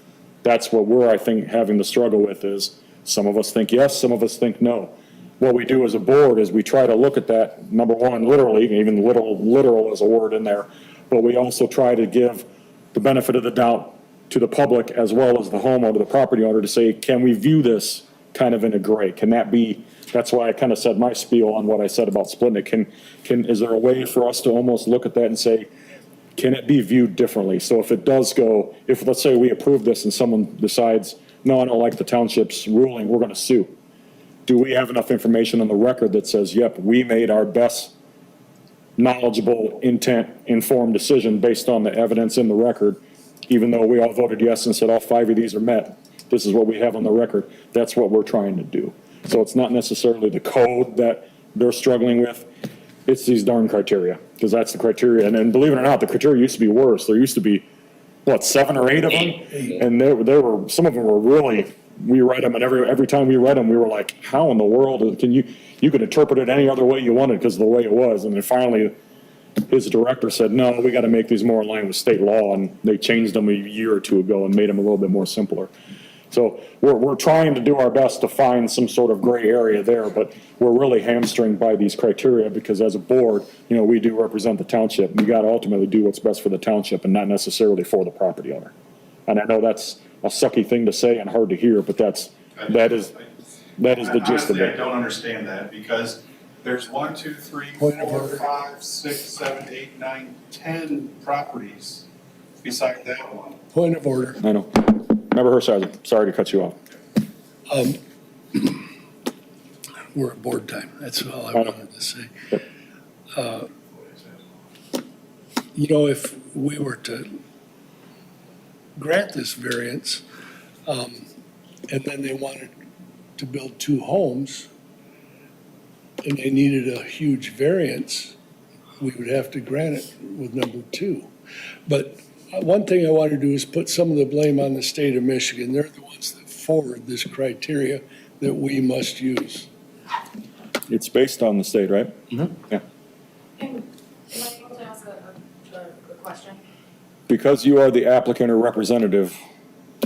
That's what we're, I think, having the struggle with is some of us think yes, some of us think no. What we do as a board is we try to look at that, number one, literally, even literal is a word in there, but we also try to give the benefit of the doubt to the public as well as the homeowner, the property owner, to say, can we view this kind of in a gray? Can that be, that's why I kind of said my spiel on what I said about splitting it. Is there a way for us to almost look at that and say, can it be viewed differently? So if it does go, if let's say we approve this and someone decides, no, I don't like the township's ruling, we're going to sue. Do we have enough information on the record that says, yep, we made our best knowledgeable, informed decision based on the evidence in the record, even though we all voted yes and said all 5 of these are met. This is what we have on the record. That's what we're trying to do. So it's not necessarily the code that they're struggling with. It's these darn criteria, because that's the criteria. And believe it or not, the criteria used to be worse. There used to be, 7 or 8 of them? And there were, some of them were really, we read them, and every time we read them, we were like, how in the world can you could interpret it any other way you wanted because of the way it was. And then finally, his director said, no, we got to make these more in line with state law. And they changed them a year or 2 ago and made them a little bit more simpler. So we're trying to do our best to find some sort of gray area there, but we're really hamstringed by these criteria because as a board, we do represent the township. We got to ultimately do what's best for the township and not necessarily for the property owner. And I know that's a sucky thing to say and hard to hear, but that is the gist of
Honestly, I
it.
don't understand that because there's 1, 2, 3, 4, 5, 6, 7, 8, 9, 10 properties beside that one.
Point of order.
I know. Member Hershiser, sorry to cut you off.
We're at board time. That's all I wanted to say. If we were to grant this variance, and then they wanted to build 2 homes, and they needed a huge variance, we would have to grant it with number 2. But one thing I want to do is put some of the blame on the state of Michigan. They're the ones that forward this criteria that we must use.
It's based on the state, right?
Mhm.
Yeah.
And am I able to ask a question?
Because you are the applicant or representative,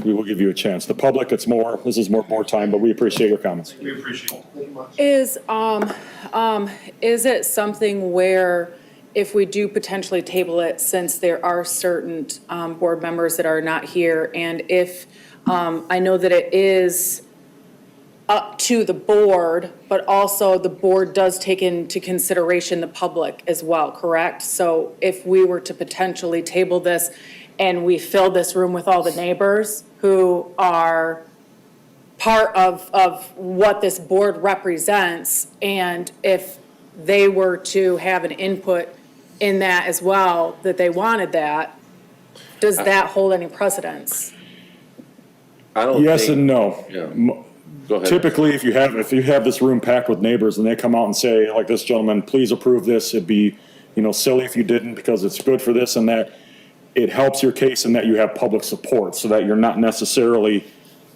we will give you a chance. The public, it's more, this is more time, but we appreciate your comments.
We appreciate it.
Is it something where if we do potentially table it, since there are certain board members that are not here, and if, I know that it is up to the board, but also the board does take into consideration the public as well, correct? So if we were to potentially table this and we fill this room with all the neighbors who are part of what this board represents, and if they were to have an input in that as well, that they wanted that, does that hold any precedence?
I don't think.
Yes and no.
Yeah. Go ahead.
Typically, if you have this room packed with neighbors and they come out and say, like this gentleman, please approve this, it'd be, silly if you didn't because it's good for this and that. It helps your case in that you have public support so that you're not necessarily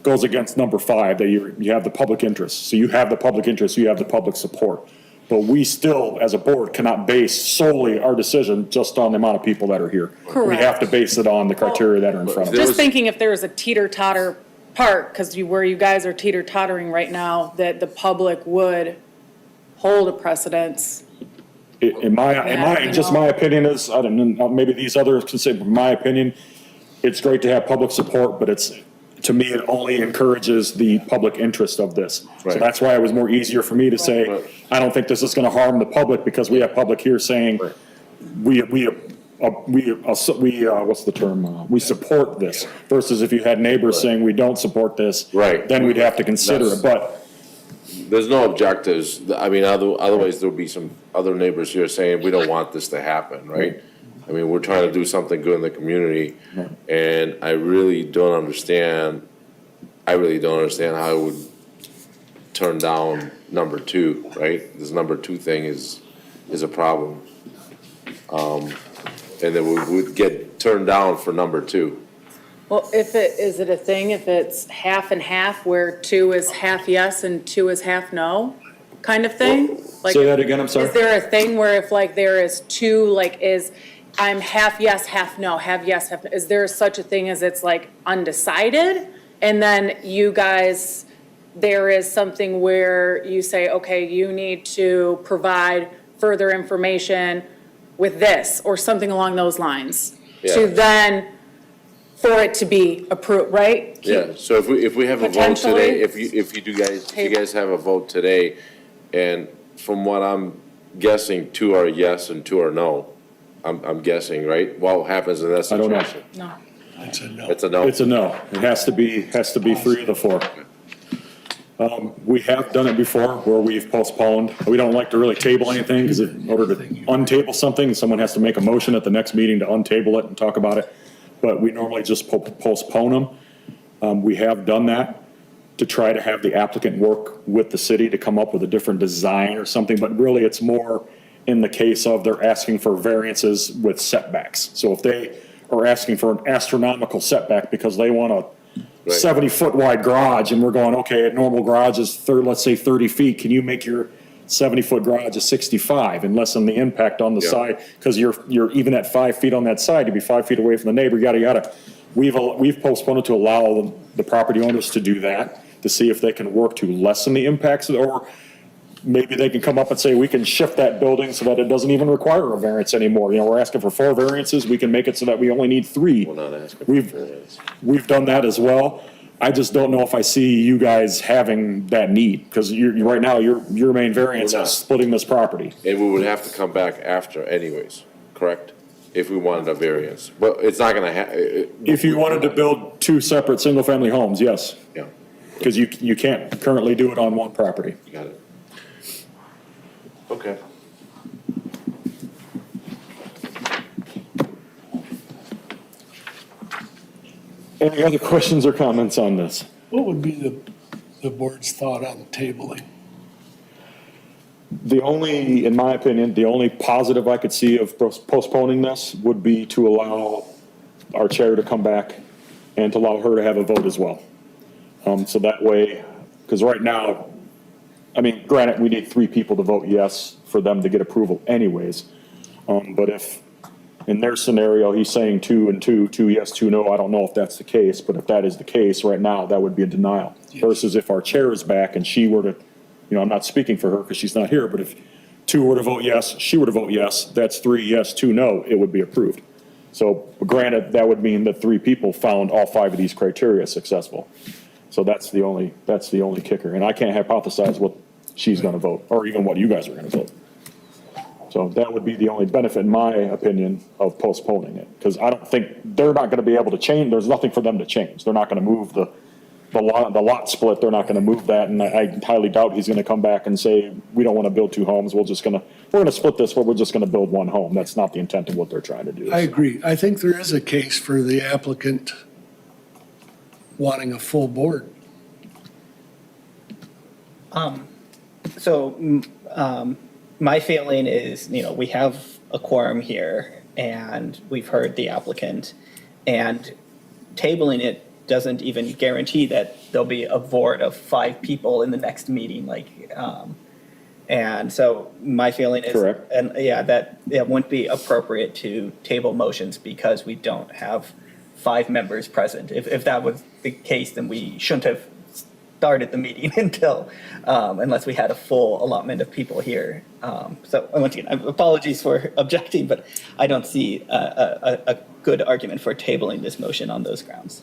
goes against number 5, that you have the public interest. So you have the public interest, you have the public support. But we still, as a board, cannot base solely our decision just on the amount of people that are here.
Correct.
We have to base it on the criteria that are in front of us.
Just thinking if there was a teeter-totter part, because where you guys are teeter-tottering right now, that the public would hold a precedence.
My opinion is, I don't know, maybe these others can say, but my opinion, it's great to have public support, but to me, it only encourages the public interest of this. So
Right.
that's why it was more easier for me to say,
Right.
I don't think this is gonna harm the public because we have public here saying, we what's the term? We support this versus if you had neighbors saying we don't support this.
Right.
Then we'd have to consider it, but
There's no objectives. I mean, otherwise there'll be some other neighbors here saying, we don't want this to happen, right? I mean, we're trying to do something good in the community, and I really don't understand how I would turn down number 2, right? This number 2 thing is a problem. And then we would get turned down for number 2.
Well, is it a thing if it's half and half, where 2 is half yes and 2 is half no, kind of thing? Like,
say that again, I'm sorry.
is there a thing where if like there is 2, I'm half yes, half no, half yes, half no, is there such a thing as it's like undecided? And then you guys, there is something where you say, okay, you need to provide further information with this, or something along those lines, to
Yeah.
then, for it to be approved, right?
Yeah, so if we have a vote today,
Potentially.
if you guys have a vote today, and from what I'm guessing, 2 are yes and 2 are no. I'm guessing, right? What happens in that
I don't know.
situation?
No.
It's a no.
It's a no?
It's a no. It has to be 3 of the 4. We have done it before where we've postponed. We don't like to really table anything because in order to untable something, someone has to make a motion at the next meeting to untable it and talk about it. But we normally just postpone them. We have done that to try to have the applicant work with the city to come up with a different design or something. But really, it's more in the case of they're asking for variances with setbacks. So if they are asking for an astronomical setback because they want a 70-foot wide garage, and we're going, okay, a normal garage is let's say 30 feet, can you make your 70-foot garage a 65 and lessen the impact on the side? Because you're even at 5 feet on that side, you'd be 5 feet away from the neighbor, yada, yada. We've postponed it to allow the property owners to do that, to see if they can work to lessen the impacts, or maybe they can come up and say, we can shift that building so that it doesn't even require a variance anymore. We're asking for 4 variances, we can make it so that we only need 3.
We're not asking for variance.
We've done that as well. I just don't know if I see you guys having that need, because right now, your main variance
We're not.
is splitting this property.
And we would have to come back after anyways, correct? If we wanted a variance, but it's not gonna
If you wanted to build 2 separate single-family homes, yes,
Yeah,
because you can't currently do it on one property.
you got it. Okay.
Any other questions or comments on this?
What would be the board's thought on tabling?
The only, in my opinion, the only positive I could see of postponing this would be to allow our chair to come back and to allow her to have a vote as well. So that way, because right now, I mean, granted, we need 3 people to vote yes for them to get approval anyways. But if, in their scenario, he's saying 2 and 2, 2 yes, 2 no, I don't know if that's the case, but if that is the case, right now, that would be a denial. Versus if our chair is back and she were to, you know, I'm not speaking for her because she's not here, but if 2 were to vote yes, she were to vote yes, that's 3 yes, 2 no, it would be approved. So granted, that would mean that 3 people found all 5 of these criteria successful. So that's the only kicker. And I can't hypothesize what she's going to vote, or even what you guys are going to vote. So that would be the only benefit, in my opinion, of postponing it. Because I don't think, they're not going to be able to change, there's nothing for them to change. They're not going to move the lot split, they're not going to move that. And I highly doubt he's going to come back and say, we don't want to build 2 homes, we're going to split this, but we're just going to build 1 home. That's not the intent of what they're trying to do.
I agree. I think there is a case for the applicant wanting a full board.
My feeling is, you know, we have a quorum here and we've heard the applicant, and tabling it doesn't even guarantee that there'll be a board of 5 people in the next meeting, and so my feeling is.
Correct.
And yeah, that it wouldn't be appropriate to table motions because we don't have 5 members present. If that was the case, then we shouldn't have started the meeting until, unless we had a full allotment of people here. So once again, apologies for objecting, but I don't see a good argument for tabling this motion on those grounds.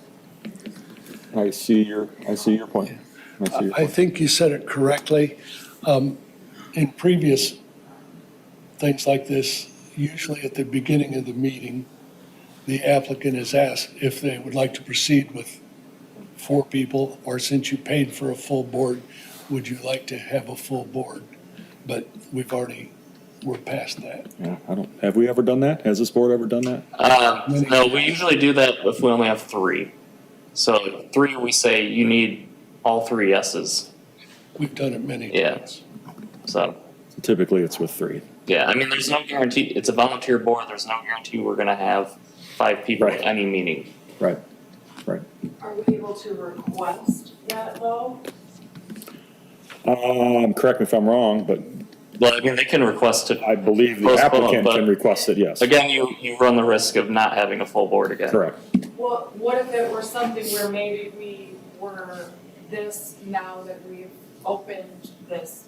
I see your point.
I think you said it correctly. In previous things like this, usually at the beginning of the meeting, the applicant is asked if they would like to proceed with 4 people, or since you paid for a full board, would you like to have a full board? But we're past that.
Yeah, have we ever done that? Has this board ever done that?
No, we usually do that if we only have 3. So 3, we say you need all 3 yeses.
We've done it many
Yeah.
times.
So
Typically, it's with 3.
yeah, I mean, there's no guarantee. It's a volunteer board. There's no guarantee we're going to have 5 people at any meeting.
Right.
Are we able to request that though?
Correct me if I'm wrong, but
Well, I mean, they can request to.
I believe the
postpone,
applicant
but
can request it, yes.
Again, you run the risk of not having a full board again.
Correct.
Well, what if it were something where maybe we were now that we've opened this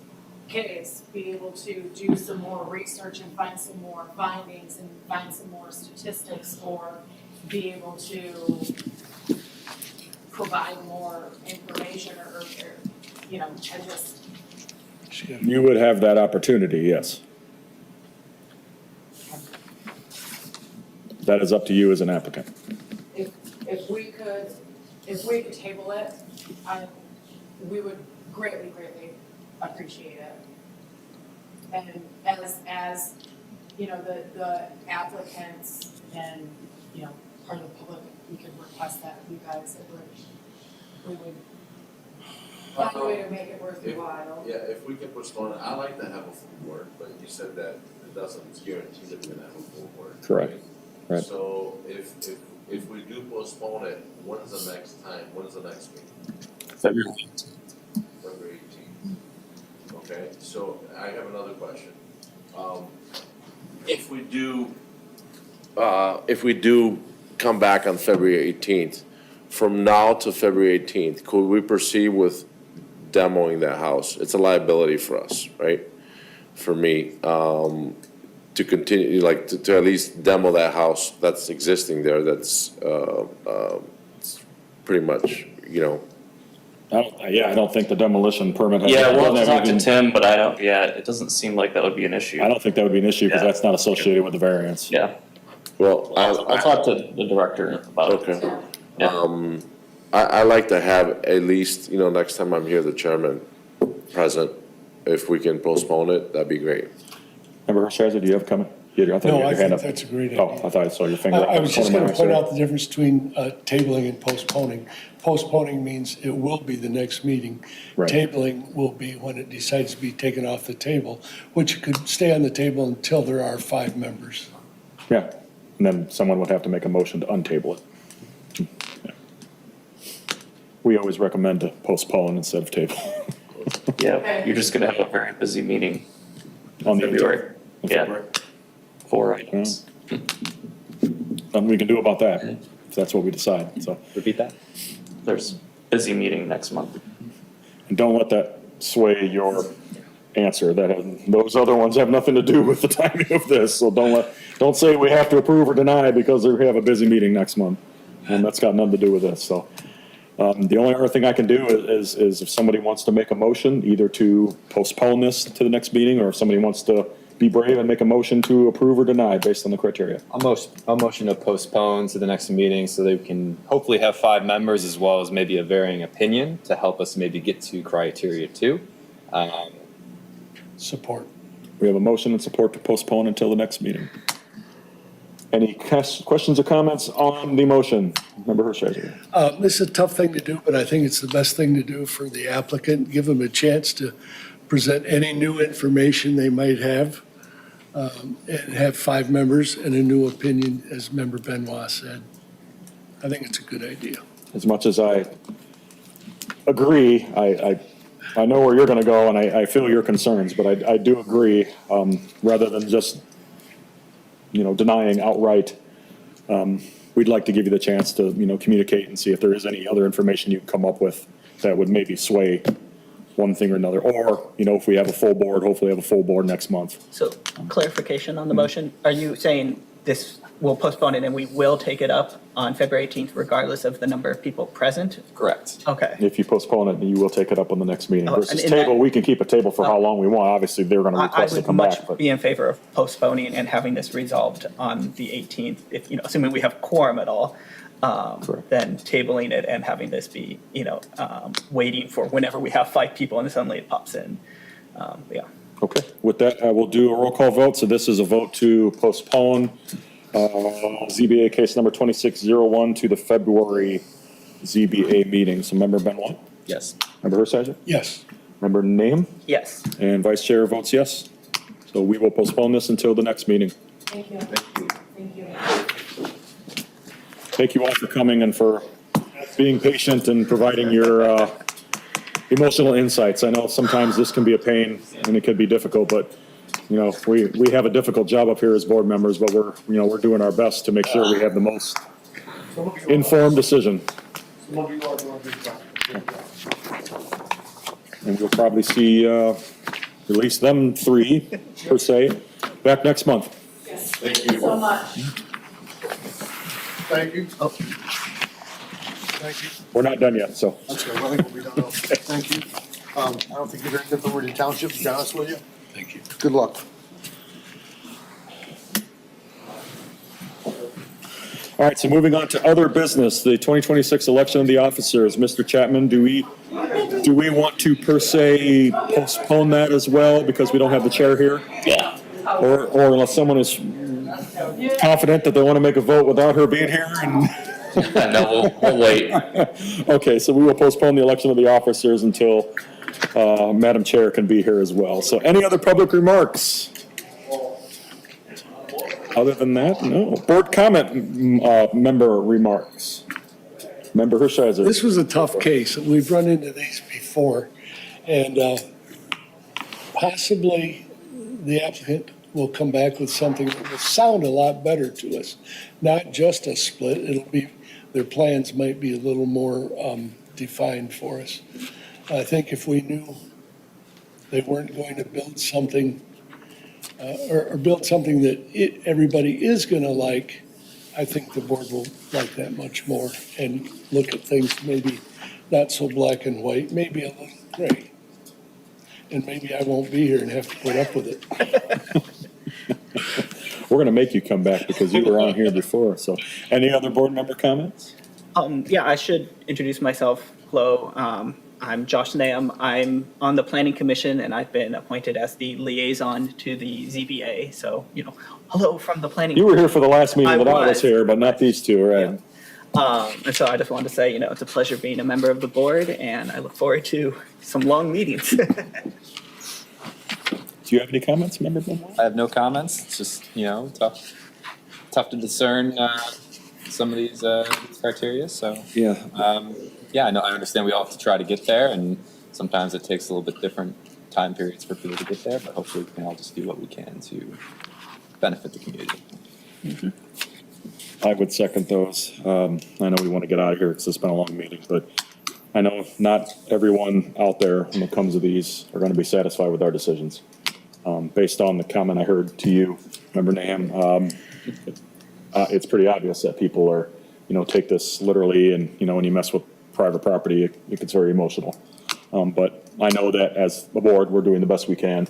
case, be able to do some more research and find some more findings and find some more statistics, or be able to provide more information or you know, and just.
You would have that opportunity, yes. That is up to you as an applicant.
If we could table it, we would greatly appreciate it. And as you know, the applicants and, you know, part of the public, we could request that of you guys, we would find a way to make it worth your while.
Yeah, if we can postpone it, I like to have a full board, but you said that it doesn't guarantee that we're gonna have a full board.
Correct. Right.
So if we do postpone it, when's the next time, when's the next meeting?
February.
February 18th. Okay, so I have another question. If we do come back on February 18th, from now to February 18th, could we proceed with demoing that house? It's a liability for us, right? For me, to continue, like, to at least demo that house that's existing there, that's pretty much, you know.
I don't think the demolition permit has.
Yeah, we'll have to talk to Tim, but it doesn't seem like that would be an issue.
I don't think that would be an issue because
Yeah.
that's not associated with the variance.
Yeah,
Well,
I'll talk to the director about it.
okay.
Yeah.
I like to have at least, you know, next time I'm here, the chairman present. If we can postpone it, that'd be great.
Member Hershiser, do you have a comment? I thought you
No,
had
I
your hand
think
up.
that's a great
Oh,
idea.
I thought I saw your finger.
I was just going to point out
Sorry.
the difference between tabling and postponing. Postponing means it will be the next meeting.
Right.
Tabling will be when it decides to be taken off the table, which could stay on the table until there are 5 members.
Yeah, and then someone would have to make a motion to untable it. Yeah. We always recommend to postpone instead of table.
Yeah, you're just gonna have a very busy meeting
On
in
the
February.
in
Yeah,
February.
4 items.
Nothing we can do about that, if that's what we decide, so.
Repeat that?
There's busy meeting next month.
And don't let that sway your answer, those other ones have nothing to do with the timing of this, so don't say we have to approve or deny because we have a busy meeting next month. And that's got nothing to do with this, so. The only other thing I can do is if somebody wants to make a motion, either to postpone this to the next meeting, or if somebody wants to be brave and make a motion to approve or deny based on the criteria.
I'll motion to postpone to the next meeting so that we can hopefully have 5 members as well as maybe a varying opinion to help us maybe get to criteria 2.
Support.
We have a motion and support to postpone until the next meeting. Any questions or comments on the motion? Member Hershiser.
This is a tough thing to do, but I think it's the best thing to do for the applicant. Give them a chance to present any new information they might have, and have 5 members and a new opinion, as Member Benoit said. I think it's a good idea.
As much as I agree, I know where you're going to go, and I feel your concerns, but I do agree, rather than just, denying outright, we'd like to give you the chance to, communicate and see if there is any other information you can come up with that would maybe sway one thing or another. Or, if we have a full board, hopefully have a full board next month.
So clarification on the motion, are you saying this, we'll postpone it and we will take it up on February 18th regardless of the number of people present?
Correct.
Okay.
If you postpone it, you will take it up on the next meeting.
Oh,
Versus
and in
table,
that-
we can keep a table for how long we want. Obviously, they're going to
I
request to
would
come
much
back, but.
be in favor of postponing and having this resolved on the 18th, if, assuming we have quorum at all.
Correct.
Then tabling it and having this be, waiting for whenever we have 5 people and suddenly it pops in. Yeah.
Okay, with that, I will do a roll call vote. So this is a vote to postpone ZBA case number 2601 to the February ZBA meeting. So Member Benoit?
Yes.
Member Hershiser?
Yes.
Member Nahum?
Yes.
And Vice Chair votes yes. So we will postpone this until the next meeting.
Thank you. Thank you.
Thank you all for coming and for being patient and providing your emotional insights. I know sometimes this can be a pain and it could be difficult, but we have a difficult job up here as board members, but we're doing our best to make sure we have the most informed decision.
Some of you are doing a good job.
And we'll probably see at least them 3 per se back next month.
Yes. Thank you so much.
Thank you.
Oh.
Thank you.
We're not done yet, so.
That's good. I think we'll be done. Okay. Thank you. I don't think you're very good for Meridian Township, to be honest with you.
Thank you.
Good luck.
All right, so moving on to other business, the 2026 election of the officers. Mr. Chapman, do we want to per se postpone that as well because we don't have the chair here?
Yeah.
Or unless someone is confident that they want to make a vote without her being here and.
No, we'll wait.
Okay, so we will postpone the election of the officers until Madam Chair can be here as well. So any other public remarks? Other than that, no. Board comment, member remarks. Member Hershiser.
This was a tough case. We've run into these before, and possibly the applicant will come back with something that will sound a lot better to us. Not just a split, it'll be, their plans might be a little more defined for us. I think if we knew they weren't going to build something or build something that everybody is going to like, I think the board will like that much more and look at things maybe not so black and white, maybe a little gray. And maybe I won't be here and have to put up with it.
We're going to make you come back because you were on here before. So any other board member comments?
Yeah, I should introduce myself. Hello. I'm Josh Nahum. I'm on the Planning Commission, and I've been appointed as the liaison to the ZBA. So, hello from the Planning.
You were here for the last meeting that I was
was.
here, but not these two, right?
And so I just wanted to say, it's a pleasure being a member of the board, and I look forward to some long meetings.
Do you have any comments, Member Benoit?
I have no comments. It's just, tough to discern some of these criteria. So,
Yeah.
yeah, I understand we all have to try to get there, and sometimes it takes a little bit different time periods for people to get there, but hopefully we can all just do what we can to benefit the community.
I would second those. I know we want to get out of here because it's been a long meeting, but I know not everyone out there when it comes to these are going to be satisfied with our decisions. Based on the comment I heard to you, Member Nahum, it's pretty obvious that people are, take this literally, and, when you mess with private property, it gets very emotional. But I know that as a board, we're doing the best we can.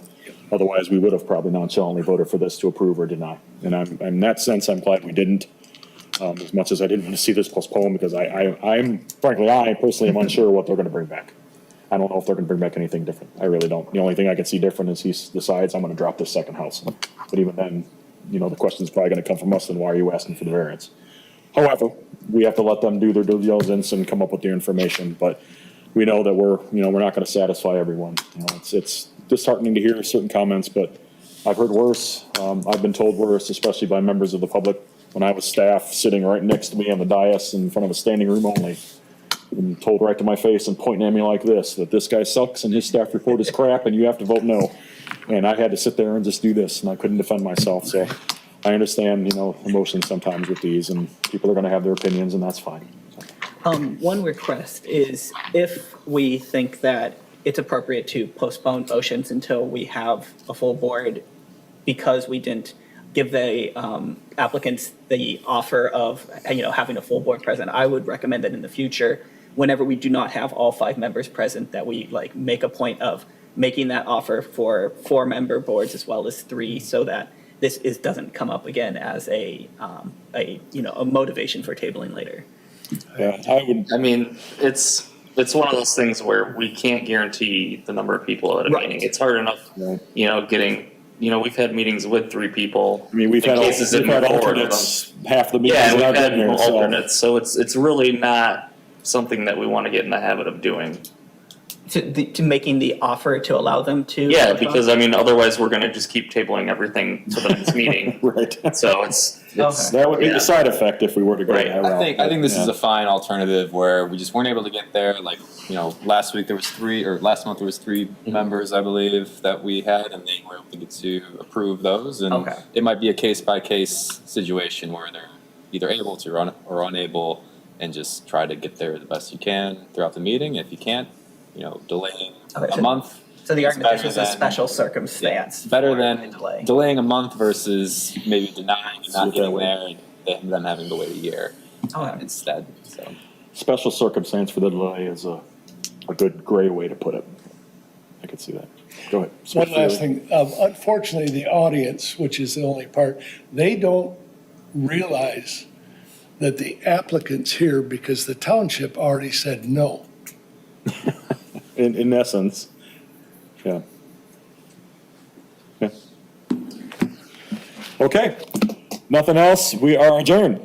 Otherwise, we would have probably nonchalantly voted for this to approve or deny. And in that sense, I'm glad we didn't. As much as I didn't want to see this postponed, because I personally am unsure what they're going to bring back. I don't know if they're going to bring back anything different. I really don't. The only thing I can see different is he decides I'm going to drop this second house. But even then, the question's probably going to come from us, then why are you asking for the variance? However, we have to let them do their due diligence and come up with the information, but we know that we're not going to satisfy everyone. It's disheartening to hear certain comments, but I've heard worse. I've been told worse, especially by members of the public. When I was staff sitting right next to me on the dais in front of a standing room only, and told right to my face and pointing at me like this, that this guy sucks and his staff report is crap and you have to vote no. And I had to sit there and just do this, and I couldn't defend myself. So I understand, emotions sometimes with these, and people are going to have their opinions, and that's fine.
One request is if we think that it's appropriate to postpone motions until we have a full board because we didn't give the applicants the offer of, having a full board present, I would recommend that in the future, whenever we do not have all 5 members present, that we make a point of making that offer for 4-member boards as well as 3, so that this doesn't come up again as a motivation for tabling later.
Yeah, I would.
I mean, it's one of those things where we can't guarantee the number of people at a meeting. It's hard enough, getting. We've had meetings with 3 people.
I mean, we've had alternates half the meetings.
Yeah, we've
I've
had
been here,
alternates, so it's really not something that we want to get in the habit of doing.
To making the offer to allow them to.
Yeah, because otherwise we're going to just keep tabling everything to the next meeting.
Right.
So it's
that would be the side effect if we were to go that route.
I think this is a fine alternative where we just weren't able to get there. Like, last week there was 3, or last month there was 3 members, I believe, that we had, and they were able to get to approve those. And it might be a case by case situation where they're either able to or unable, and just try to get there the best you can throughout the meeting. If you can't, delaying a month.
So the argument is a special circumstance.
Better than delaying a month versus maybe denying and not getting there and them having to wait a year instead. So
special circumstance for the delay is a good gray way to put it. I could see that. Go ahead.
One last thing. Unfortunately, the audience, which is the only part, they don't realize that the applicant's here because the township already said no.
In essence, yeah. Okay, nothing else. We are adjourned.